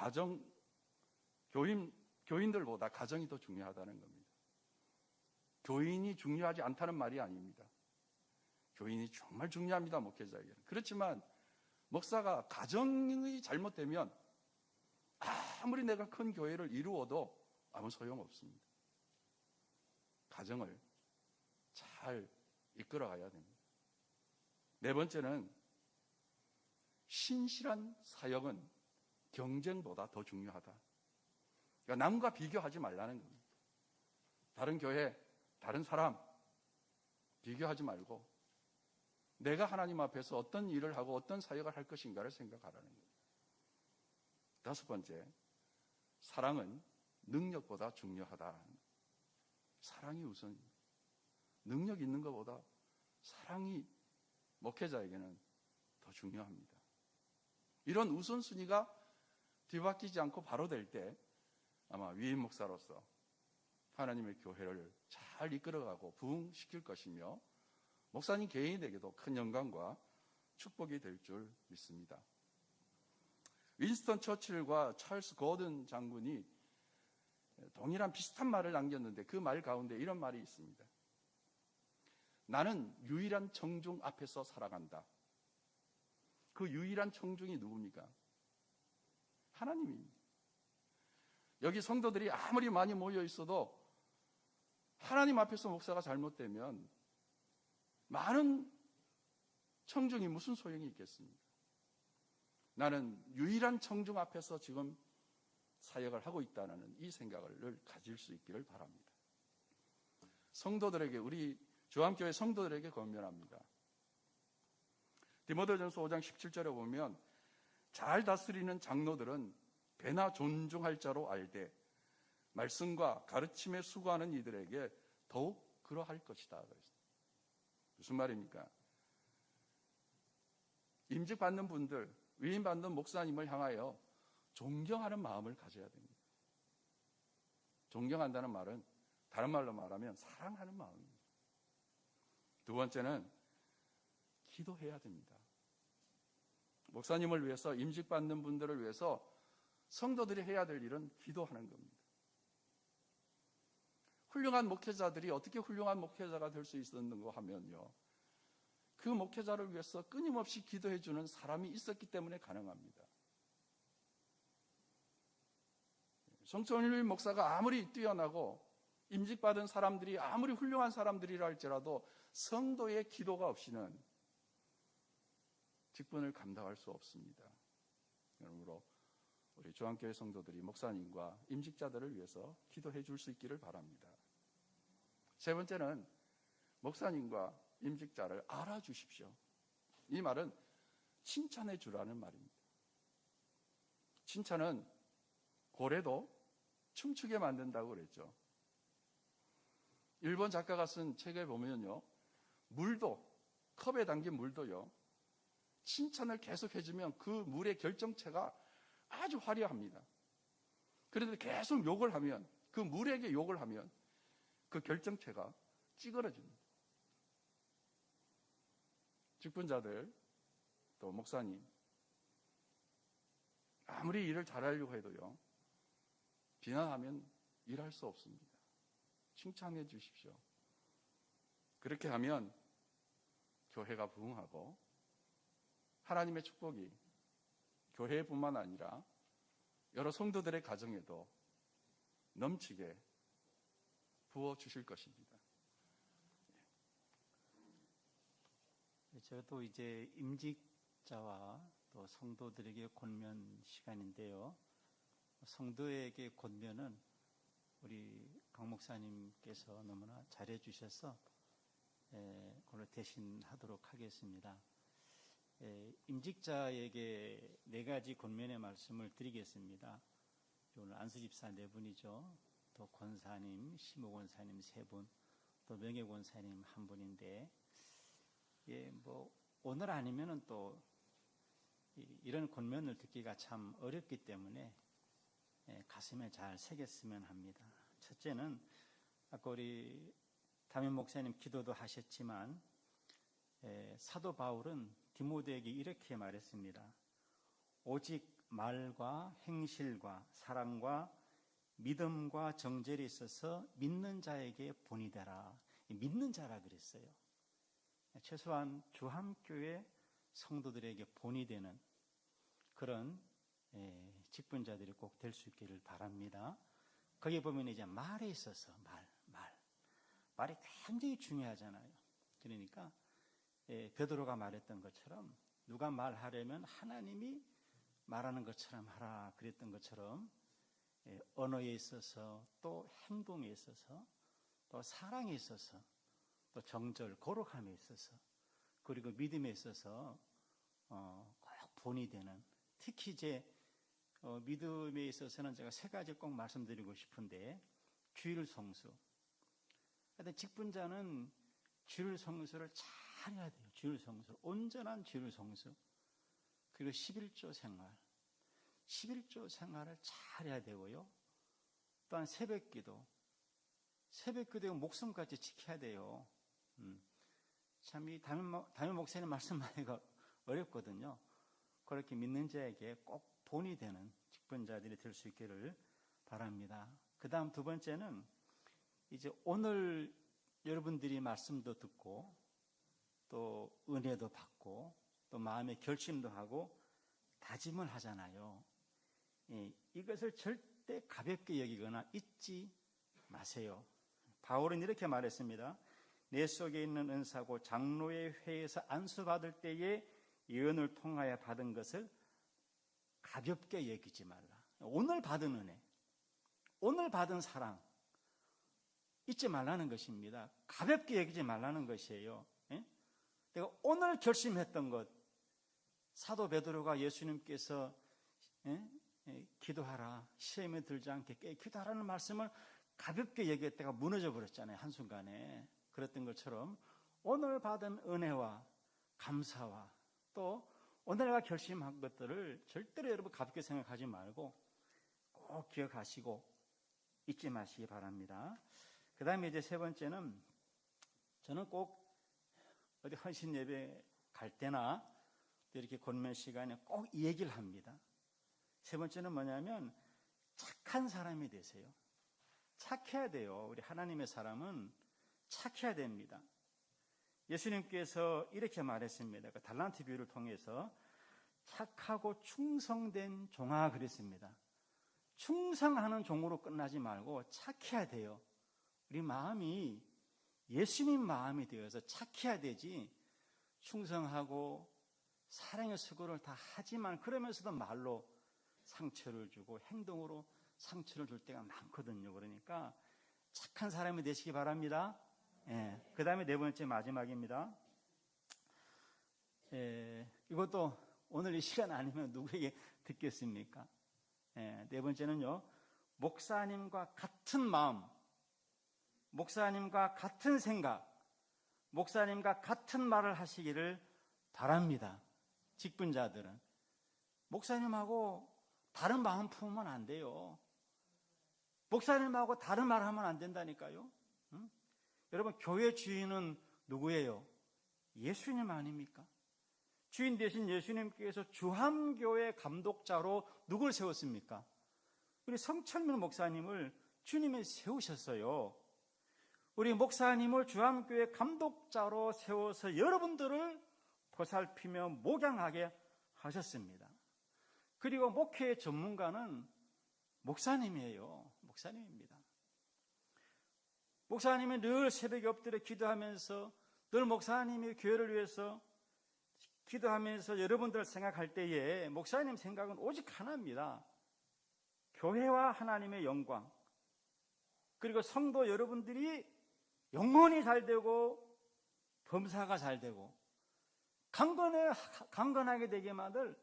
교인들보다 가정이 더 중요하다는 겁니다. 교인이 중요하지 않다는 말이 아닙니다. 교인이 정말 중요합니다, 목회자에게는. 그렇지만 목사가 가정이 잘못되면 아무리 내가 큰 교회를 이루어도 아무 소용없습니다. 가정을 잘 이끌어가야 됩니다. 네 번째는 신실한 사역은 경쟁보다 더 중요하다. 그러니까 남과 비교하지 말라는 겁니다. 다른 교회, 다른 사람 비교하지 말고 내가 하나님 앞에서 어떤 일을 하고 어떤 사역을 할 것인가를 생각하라는 거예요. 다섯 번째, 사랑은 능력보다 중요하다. 사랑이 우선입니다. 능력 있는 것보다 사랑이 목회자에게는 더 중요합니다. 이런 우선순위가 뒤바뀌지 않고 바로 될 때 아마 위임 목사로서 하나님의 교회를 잘 이끌어가고 부흥시킬 것이며 목사님 개인에게도 큰 영광과 축복이 될 줄 믿습니다. 윈스턴 처칠과 찰스 고든 장군이 동일한 비슷한 말을 남겼는데 그 말 가운데 이런 말이 있습니다. 나는 유일한 청중 앞에서 살아간다. 그 유일한 청중이 누굽니까? 하나님입니다. 여기 성도들이 아무리 많이 모여 있어도 하나님 앞에서 목사가 잘못되면 많은 청중이 무슨 소용이 있겠습니까? 나는 유일한 청중 앞에서 지금 사역을 하고 있다는 이 생각을 가질 수 있기를 바랍니다. 성도들에게, 우리 주암교회 성도들에게 권면합니다. 디모데전서 5장 17절에 보면 잘 다스리는 장로들은 배나 존중할 자로 알되 말씀과 가르침에 수고하는 이들에게 더욱 그러할 것이다. 무슨 말입니까? 임직받는 분들, 위임받는 목사님을 향하여 존경하는 마음을 가져야 됩니다. 존경한다는 말은 다른 말로 말하면 사랑하는 마음입니다. 두 번째는 기도해야 됩니다. 목사님을 위해서, 임직받는 분들을 위해서 성도들이 해야 될 일은 기도하는 겁니다. 훌륭한 목회자들이 어떻게 훌륭한 목회자가 될 수 있었는가 하면요, 그 목회자를 위해서 끊임없이 기도해주는 사람이 있었기 때문에 가능합니다. 송천일 목사가 아무리 뛰어나고 임직받은 사람들이 아무리 훌륭한 사람들이라 할지라도 성도의 기도가 없이는 직분을 감당할 수 없습니다. 그러므로 우리 주한교회 성도들이 목사님과 임직자들을 위해서 기도해 줄 수 있기를 바랍니다. 세 번째는 목사님과 임직자를 알아주십시오. 이 말은 칭찬해 주라는 말입니다. 칭찬은 고래도 춤추게 만든다고 그랬죠. 일본 작가가 쓴 책에 보면요, 물도, 컵에 담긴 물도요, 칭찬을 계속 해주면 그 물의 결정체가 아주 화려합니다. 그런데 계속 욕을 하면, 그 물에게 욕을 하면 그 결정체가 찌그러집니다. 직분자들, 또 목사님, 아무리 일을 잘하려고 해도요, 비난하면 일할 수 없습니다. 칭찬해 주십시오. 그렇게 하면 교회가 부흥하고 하나님의 축복이 교회뿐만 아니라 여러 성도들의 가정에도 넘치게 부어주실 것입니다. 저도 이제 임직자와 또 성도들에게 권면 시간인데요. 성도에게 권면은 우리 강 목사님께서 너무나 잘해 주셔서 오늘 대신하도록 하겠습니다. 임직자에게 네 가지 권면의 말씀을 드리겠습니다. 오늘 안수집사 네 분이죠. 또 권사님, 시무권사님 세 분, 또 명예권사님 한 분인데, 오늘 아니면은 또 이런 권면을 듣기가 참 어렵기 때문에 가슴에 잘 새겼으면 합니다. 첫째는 아까 우리 담임 목사님 기도도 하셨지만 사도 바울은 디모데에게 이렇게 말했습니다. 오직 말과 행실과 사랑과 믿음과 정절에 있어서 믿는 자에게 본이 되라. 믿는 자라 그랬어요. 최소한 주함교회 성도들에게 본이 되는 그런 직분자들이 꼭 될 수 있기를 바랍니다. 거기에 보면 이제 말에 있어서 말이 굉장히 중요하잖아요. 그러니까 베드로가 말했던 것처럼 누가 말하려면 하나님이 말하는 것처럼 하라 그랬던 것처럼 언어에 있어서 또 행동에 있어서 또 사랑에 있어서 또 정절, 거룩함에 있어서 그리고 믿음에 있어서 꼭 본이 되는, 특히 이제 믿음에 있어서는 제가 세 가지 꼭 말씀드리고 싶은데, 주일 성수. 하여튼 직분자는 주일 성수를 잘 해야 돼요. 주일 성수, 온전한 주일 성수. 그리고 11조 생활. 11조 생활을 잘 해야 되고요. 또한 새벽기도. 새벽기도 목숨까지 지켜야 돼요. 참 이 담임 목사님 말씀하기가 어렵거든요. 그렇게 믿는 자에게 꼭 본이 되는 직분자들이 될 수 있기를 바랍니다. 그 다음 두 번째는 이제 오늘 여러분들이 말씀도 듣고 또 은혜도 받고 또 마음의 결심도 하고 다짐을 하잖아요. 이것을 절대 가볍게 여기거나 잊지 마세요. 바울은 이렇게 말했습니다. 내 속에 있는 은사고 장로의 회에서 안수받을 때에 예언을 통하여 받은 것을 가볍게 여기지 말라. 오늘 받은 은혜, 오늘 받은 사랑 잊지 말라는 것입니다. 가볍게 여기지 말라는 것이에요. 내가 오늘 결심했던 것, 사도 베드로가 예수님께서 기도하라, 시험에 들지 않게 기도하라는 말씀을 가볍게 여겼다가 무너져 버렸잖아요. 한순간에. 그랬던 것처럼 오늘 받은 은혜와 감사와 또 오늘 내가 결심한 것들을 절대로 여러분 가볍게 생각하지 말고 꼭 기억하시고 잊지 마시기 바랍니다. 그 다음에 이제 세 번째는 저는 꼭 어디 헌신 예배 갈 때나 이렇게 권면 시간에 꼭 이 얘기를 합니다. 세 번째는 뭐냐면 착한 사람이 되세요. 착해야 돼요. 우리 하나님의 사람은 착해야 됩니다. 예수님께서 이렇게 말했습니다. 그 달란트 비유를 통해서 착하고 충성된 종아 그랬습니다. 충성하는 종으로 끝나지 말고 착해야 돼요. 우리 마음이 예수님 마음이 되어서 착해야 되지, 충성하고 사랑의 수고를 다 하지만 그러면서도 말로 상처를 주고 행동으로 상처를 줄 때가 많거든요. 그러니까 착한 사람이 되시기 바랍니다. 그 다음에 네 번째 마지막입니다. 이것도 오늘 이 시간 아니면 누구에게 듣겠습니까? 네 번째는요, 목사님과 같은 마음, 목사님과 같은 생각, 목사님과 같은 말을 하시기를 바랍니다. 직분자들은 목사님하고 다른 마음 품으면 안 돼요. 목사님하고 다른 말 하면 안 된다니까요. 응? 여러분, 교회 주인은 누구예요? 예수님 아닙니까? 주인 되신 예수님께서 주함교회 감독자로 누굴 세웠습니까? 우리 성철민 목사님을 주님이 세우셨어요. 우리 목사님을 주함교회 감독자로 세워서 여러분들을 보살피며 목양하게 하셨습니다. 그리고 목회의 전문가는 목사님이에요. 목사님입니다. 목사님이 늘 새벽에 엎드려 기도하면서, 늘 목사님이 교회를 위해서 기도하면서 여러분들을 생각할 때에 목사님 생각은 오직 하나입니다. 교회와 하나님의 영광, 그리고 성도 여러분들이 영혼이 잘 되고 범사가 잘 되고 강건하게 되게 만들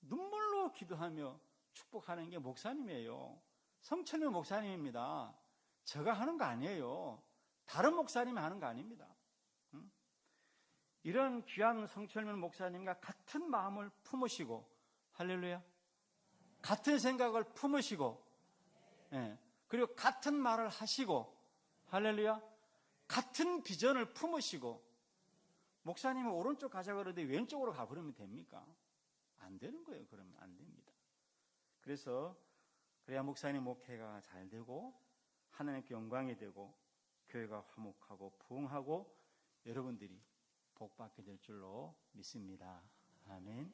눈물로 기도하며 축복하는 게 목사님이에요. 성철민 목사님입니다. 제가 하는 거 아니에요. 다른 목사님이 하는 거 아닙니다. 이런 귀한 성철민 목사님과 같은 마음을 품으시고, 할렐루야, 같은 생각을 품으시고, 그리고 같은 말을 하시고, 할렐루야, 같은 비전을 품으시고, 목사님이 오른쪽 가자 그러는데 왼쪽으로 가버리면 됩니까? 안 되는 거예요. 그러면 안 됩니다. 그래서 그래야 목사님 목회가 잘 되고 하나님께 영광이 되고 교회가 화목하고 부흥하고 여러분들이 복받게 될 줄로 믿습니다. 아멘.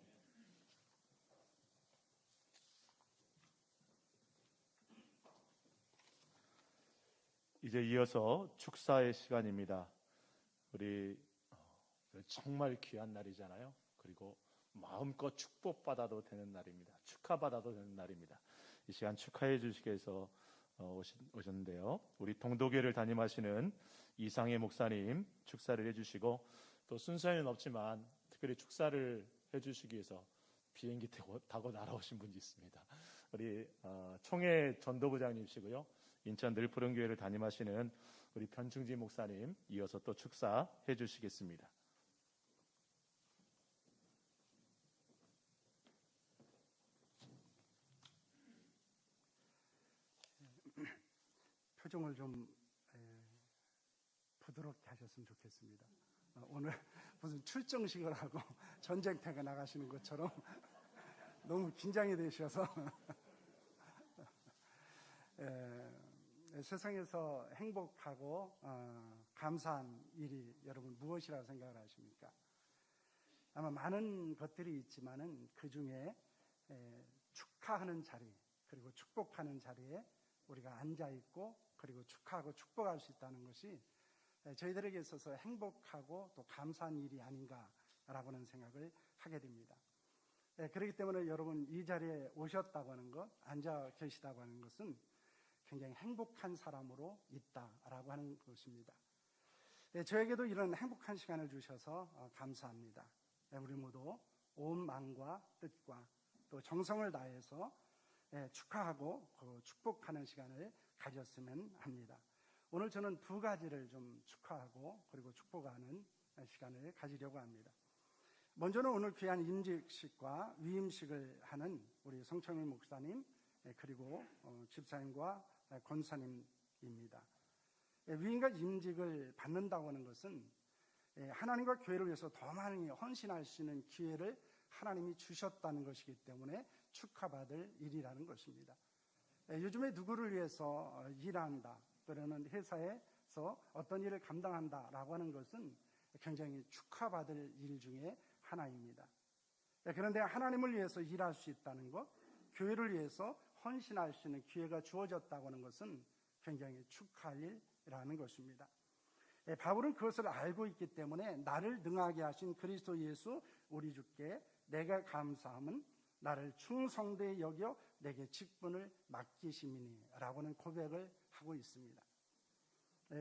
이제 이어서 축사의 시간입니다. 우리 정말 귀한 날이잖아요. 그리고 마음껏 축복받아도 되는 날입니다. 축하받아도 되는 날입니다. 이 시간 축하해 주시기 위해서 오셨는데요. 우리 동도교를 담임하시는 이상해 목사님 축사를 해주시고, 또 순서에는 없지만 특별히 축사를 해주시기 위해서 비행기 타고 날아오신 분이 있습니다. 우리 총회 전도부장님이시고요. 인천 늘푸른교회를 담임하시는 우리 변충지 목사님 이어서 또 축사해 주시겠습니다. 표정을 좀 부드럽게 하셨으면 좋겠습니다. 오늘 무슨 출정식을 하고 전쟁터에 나가시는 것처럼 너무 긴장이 되셔서 세상에서 행복하고 감사한 일이 여러분 무엇이라고 생각을 하십니까? 아마 많은 것들이 있지만은 그 중에 축하하는 자리, 그리고 축복하는 자리에 우리가 앉아 있고 그리고 축하하고 축복할 수 있다는 것이 저희들에게 있어서 행복하고 또 감사한 일이 아닌가라고 하는 생각을 하게 됩니다. 그렇기 때문에 여러분 이 자리에 오셨다고 하는 것, 앉아 계시다고 하는 것은 굉장히 행복한 사람으로 있다라고 하는 것입니다. 저에게도 이런 행복한 시간을 주셔서 감사합니다. 우리 모두 온 마음과 뜻과 또 정성을 다해서 축하하고 축복하는 시간을 가졌으면 합니다. 오늘 저는 두 가지를 좀 축하하고 그리고 축복하는 시간을 가지려고 합니다. 먼저는 오늘 귀한 임직식과 위임식을 하는 우리 성철민 목사님 그리고 집사님과 권사님입니다. 위임과 임직을 받는다고 하는 것은 하나님과 교회를 위해서 더 많이 헌신할 수 있는 기회를 하나님이 주셨다는 것이기 때문에 축하받을 일이라는 것입니다. 요즘에 누구를 위해서 일한다 또는 회사에서 어떤 일을 감당한다라고 하는 것은 굉장히 축하받을 일 중에 하나입니다. 그런데 하나님을 위해서 일할 수 있다는 것, 교회를 위해서 헌신할 수 있는 기회가 주어졌다고 하는 것은 굉장히 축하할 일이라는 것입니다. 바울은 그것을 알고 있기 때문에 나를 능하게 하신 그리스도 예수 우리 주께 내가 감사함은 나를 충성되이 여겨 내게 직분을 맡기심이니 라고는 고백을 하고 있습니다.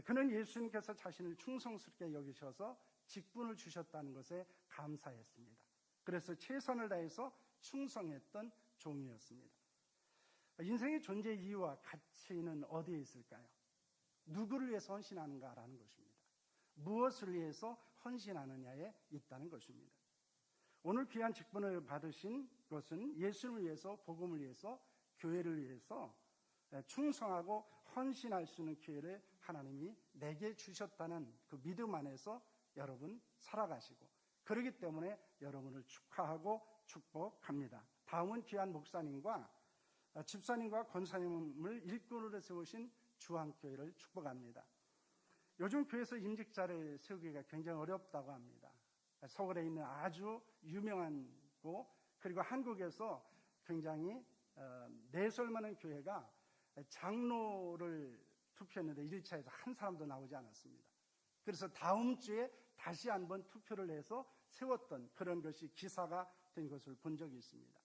그는 예수님께서 자신을 충성스럽게 여기셔서 직분을 주셨다는 것에 감사했습니다. 그래서 최선을 다해서 충성했던 종이었습니다. 인생의 존재 이유와 가치는 어디에 있을까요? 누구를 위해서 헌신하는가라는 것입니다. 무엇을 위해서 헌신하느냐에 있다는 것입니다. 오늘 귀한 직분을 받으신 것은 예수를 위해서, 복음을 위해서, 교회를 위해서 충성하고 헌신할 수 있는 기회를 하나님이 내게 주셨다는 그 믿음 안에서 여러분 살아가시고 그렇기 때문에 여러분을 축하하고 축복합니다. 다음은 귀한 목사님과 집사님과 권사님을 일꾼으로 세우신 주한교회를 축복합니다. 요즘 교회에서 임직자를 세우기가 굉장히 어렵다고 합니다. 서울에 있는 아주 유명한 곳 그리고 한국에서 굉장히 내설만한 교회가 장로를 투표했는데 1차에서 한 사람도 나오지 않았습니다. 그래서 다음 주에 다시 한번 투표를 해서 세웠던 그런 것이 기사가 된 것을 본 적이 있습니다.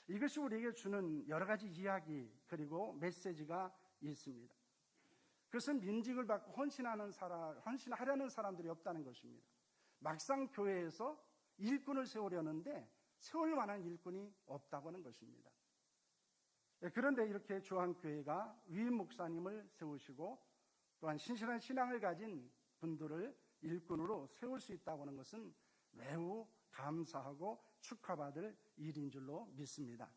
이것이 우리에게 주는 여러 가지 이야기 그리고 메시지가 있습니다. 그것은 민직을 받고 헌신하려는 사람들이 없다는 것입니다. 막상 교회에서 일꾼을 세우려는데 세울 만한 일꾼이 없다고 하는 것입니다. 그런데 이렇게 주한교회가 위임 목사님을 세우시고 또한 신실한 신앙을 가진 분들을 일꾼으로 세울 수 있다고 하는 것은 매우 감사하고 축하받을 일인 줄로 믿습니다.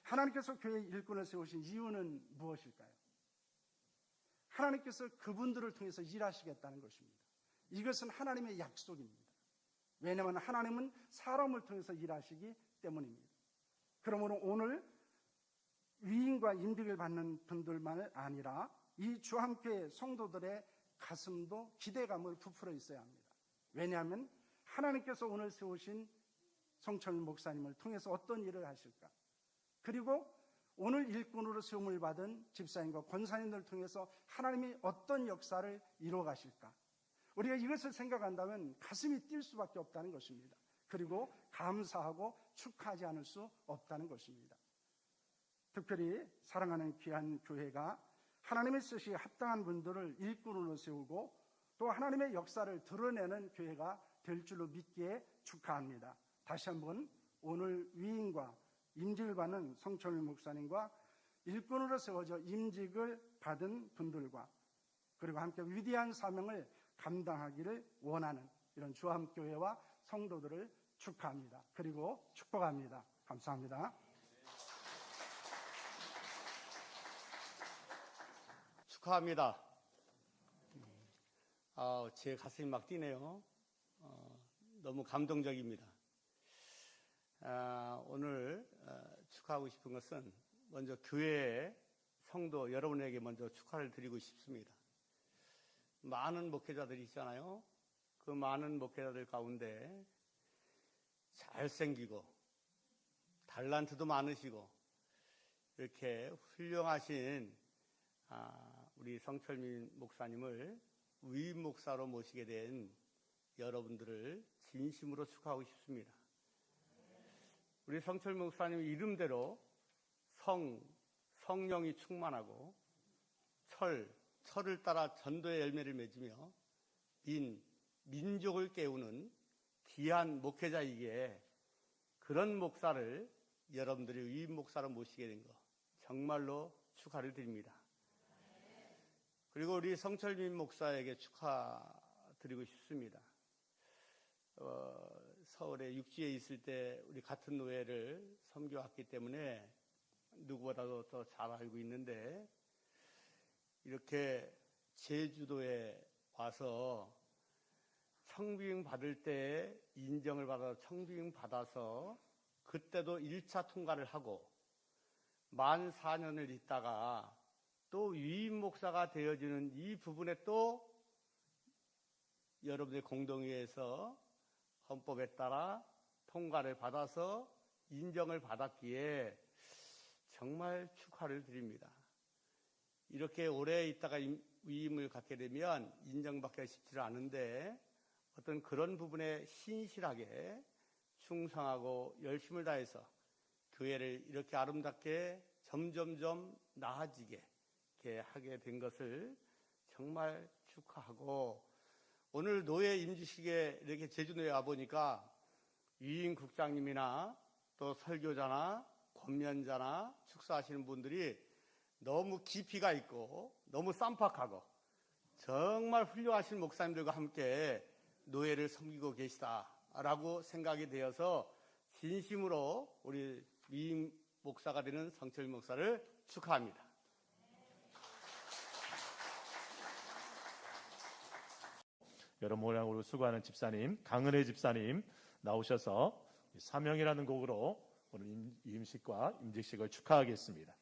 하나님께서 교회 일꾼을 세우신 이유는 무엇일까요? 하나님께서 그분들을 통해서 일하시겠다는 것입니다. 이것은 하나님의 약속입니다. 왜냐하면 하나님은 사람을 통해서 일하시기 때문입니다. 그러므로 오늘 위임과 임직을 받는 분들만 아니라 이 주한교회 성도들의 가슴도 기대감을 부풀어 있어야 합니다. 왜냐하면 하나님께서 오늘 세우신 성철민 목사님을 통해서 어떤 일을 하실까? 그리고 오늘 일꾼으로 세움을 받은 집사님과 권사님들을 통해서 하나님이 어떤 역사를 이루어 가실까? 우리가 이것을 생각한다면 가슴이 뛸 수밖에 없다는 것입니다. 그리고 감사하고 축하하지 않을 수 없다는 것입니다. 특별히 사랑하는 귀한 교회가 하나님의 뜻이 합당한 분들을 일꾼으로 세우고 또 하나님의 역사를 드러내는 교회가 될 줄로 믿기에 축하합니다. 다시 한번 오늘 위임과 임직을 받는 성철민 목사님과 일꾼으로 세워져 임직을 받은 분들과 그리고 함께 위대한 사명을 감당하기를 원하는 이런 주함교회와 성도들을 축하합니다. 그리고 축복합니다. 감사합니다. 축하합니다. 제 가슴이 막 뛰네요. 너무 감동적입니다. 오늘 축하하고 싶은 것은 먼저 교회 성도 여러분에게 먼저 축하를 드리고 싶습니다. 많은 목회자들이 있잖아요. 그 많은 목회자들 가운데 잘생기고 달란트도 많으시고 이렇게 훌륭하신 우리 성철민 목사님을 위임 목사로 모시게 된 여러분들을 진심으로 축하하고 싶습니다. 우리 성철 목사님 이름대로 성령이 충만하고 철을 따라 전도의 열매를 맺으며 민족을 깨우는 귀한 목회자이기에 그런 목사를 여러분들이 위임 목사로 모시게 된 것 정말로 축하를 드립니다. 그리고 우리 성철민 목사에게 축하드리고 싶습니다. 서울에 육지에 있을 때 우리 같은 노예를 섬겨왔기 때문에 누구보다도 더 잘 알고 있는데 이렇게 제주도에 와서 청빙 받을 때 인정을 받아서 청빙 받아서 그때도 1차 통과를 하고 만 4년을 있다가 또 위임 목사가 되어지는 이 부분에 또 여러분의 공동회에서 헌법에 따라 통과를 받아서 인정을 받았기에 정말 축하를 드립니다. 이렇게 오래 있다가 위임을 갖게 되면 인정받기가 쉽지 않은데 어떤 그런 부분에 신실하게 충성하고 열심을 다해서 교회를 이렇게 아름답게 점점점 나아지게 이렇게 하게 된 것을 정말 축하하고 오늘 노예 임직식에 이렇게 제주도에 와보니까 위임 국장님이나 또 설교자나 권면자나 축사하시는 분들이 너무 깊이가 있고 너무 쌈박하고 정말 훌륭하신 목사님들과 함께 노예를 섬기고 계시다라고 생각이 되어서 진심으로 우리 위임 목사가 되는 성철 목사를 축하합니다. 여러 모양으로 수고하는 집사님, 강은혜 집사님 나오셔서 사명이라는 곡으로 오늘 임식과 임직식을 축하하겠습니다.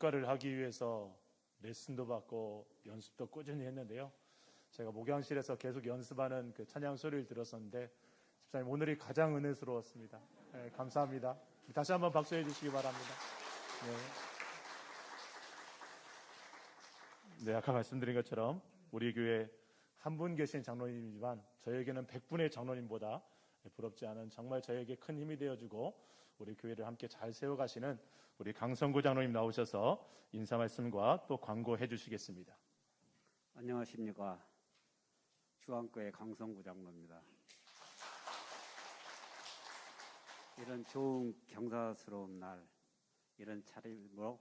축가를 하기 위해서 레슨도 받고 연습도 꾸준히 했는데요. 제가 목양실에서 계속 연습하는 그 찬양 소리를 들었었는데 집사님 오늘이 가장 은혜스러웠습니다. 네, 감사합니다. 다시 한번 박수해 주시기 바랍니다. 네, 아까 말씀드린 것처럼 우리 교회 한 분 계신 장로님이지만 저에게는 100분의 장로님보다 부럽지 않은 정말 저에게 큰 힘이 되어주고 우리 교회를 함께 잘 세워가시는 우리 강성구 장로님 나오셔서 인사 말씀과 또 광고해 주시겠습니다. 안녕하십니까. 주안교회 강성구 장로입니다. 이런 좋은 경사스러운 날, 이런 차림으로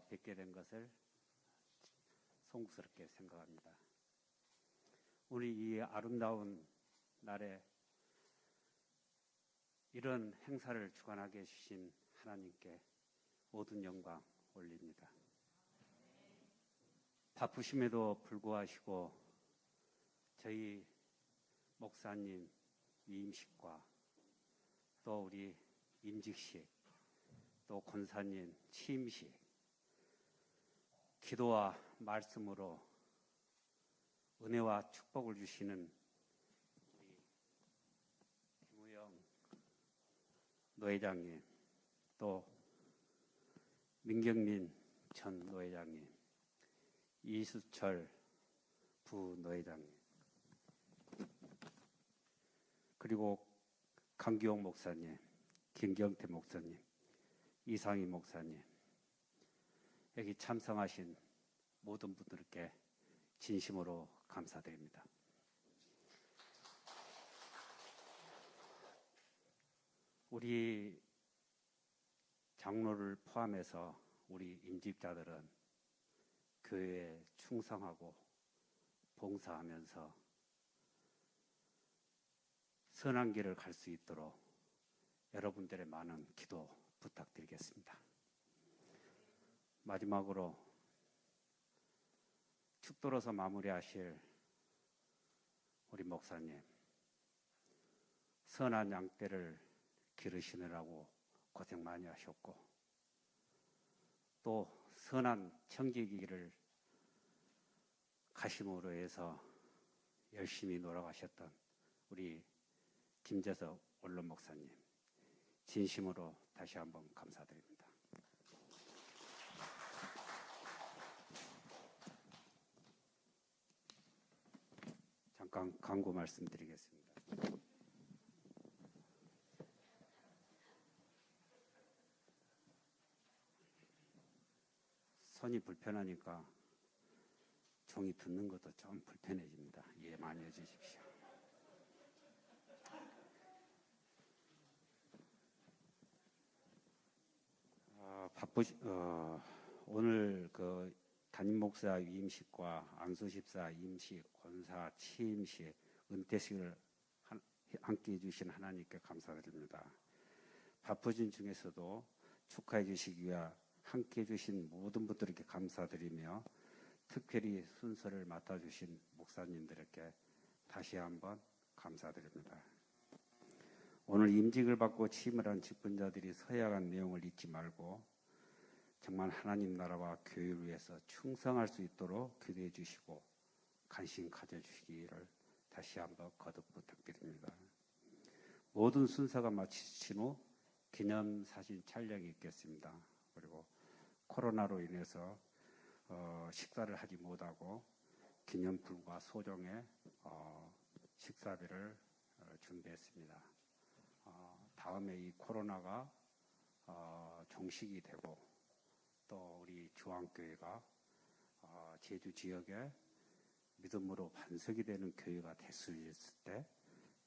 뵙게 된 것을 송구스럽게 생각합니다. 우리 이 아름다운 날에 이런 행사를 주관하게 해주신 하나님께 모든 영광 올립니다. 바쁘심에도 불구하시고 저희 목사님 위임식과 또 우리 임직식, 또 권사님 취임식, 기도와 말씀으로 은혜와 축복을 주시는 우리 김우영 노회장님, 또 민경민 전 노회장님, 이수철 부노회장님, 그리고 강기용 목사님, 김경태 목사님, 이상희 목사님, 여기 참석하신 모든 분들께 진심으로 감사드립니다. 우리 장로를 포함해서 우리 임직자들은 교회에 충성하고 봉사하면서 선한 길을 갈 수 있도록 여러분들의 많은 기도 부탁드리겠습니다. 마지막으로 축도로서 마무리하실 우리 목사님, 선한 양떼를 기르시느라고 고생 많이 하셨고 또 선한 청지기를 가심으로 해서 열심히 놀아가셨던 우리 김재석 원로 목사님, 진심으로 다시 한번 감사드립니다. 잠깐 광고 말씀드리겠습니다. 손이 불편하니까 종이 듣는 것도 좀 불편해집니다. 이해 많이 해주십시오. 오늘 그 담임 목사 위임식과 안수집사 임식, 권사 취임식, 은퇴식을 함께 해주신 하나님께 감사드립니다. 바쁘신 중에서도 축하해 주시기 위해 함께 해주신 모든 분들에게 감사드리며 특별히 순서를 맡아주신 목사님들에게 다시 한번 감사드립니다. 오늘 임직을 받고 취임을 한 직분자들이 서약한 내용을 잊지 말고 정말 하나님 나라와 교회를 위해서 충성할 수 있도록 기도해 주시고 관심 가져주시기를 다시 한번 거듭 부탁드립니다. 모든 순서가 마치신 후 기념사진 촬영이 있겠습니다. 그리고 코로나로 인해서 식사를 하지 못하고 기념품과 소정의 식사비를 준비했습니다. 다음에 이 코로나가 종식이 되고 또 우리 주안교회가 제주 지역에 믿음으로 반석이 되는 교회가 됐을 때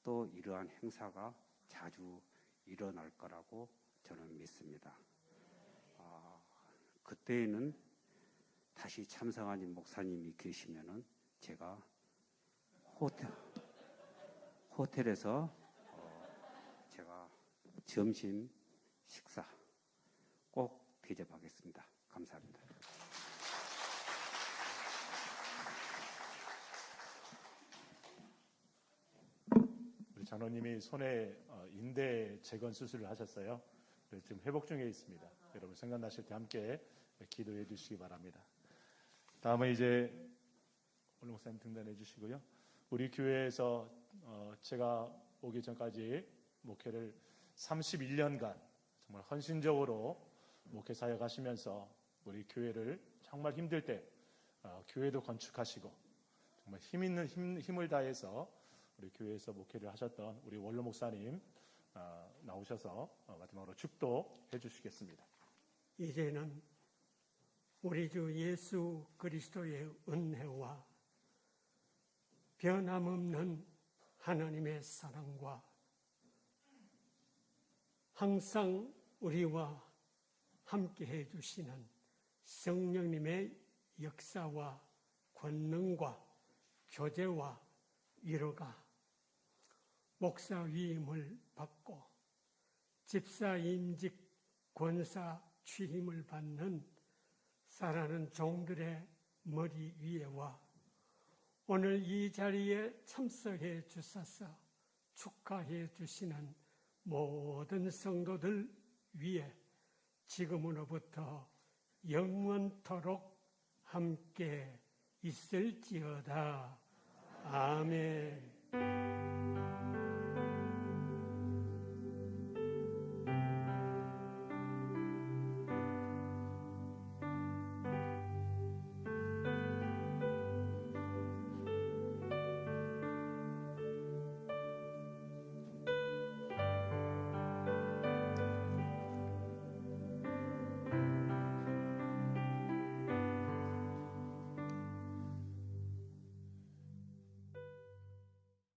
또 이러한 행사가 자주 일어날 거라고 저는 믿습니다. 그때에는 다시 참석하는 목사님이 계시면은 제가 호텔에서 제가 점심 식사 꼭 대접하겠습니다. 감사합니다. 우리 장로님이 손에 인대 재건 수술을 하셨어요. 그래서 지금 회복 중에 있습니다. 여러분 생각나실 때 함께 기도해 주시기 바랍니다. 다음은 이제 오늘 목사님 등단해 주시고요. 우리 교회에서 제가 오기 전까지 목회를 31년간 정말 헌신적으로 목회 사역하시면서 우리 교회를 정말 힘들 때 교회도 건축하시고 정말 힘을 다해서 우리 교회에서 목회를 하셨던 우리 원로 목사님 나오셔서 마지막으로 축도해 주시겠습니다. 이제는 우리 주 예수 그리스도의 은혜와 변함없는 하나님의 사랑과 항상 우리와 함께 해주시는 성령님의 역사와 권능과 교제와 위로가 목사 위임을 받고 집사 임직 권사 취임을 받는 사랑하는 종들의 머리 위에와 오늘 이 자리에 참석해 주셔서 축하해 주시는 모든 성도들 위에 지금으로부터 영원토록 함께 있을지어다.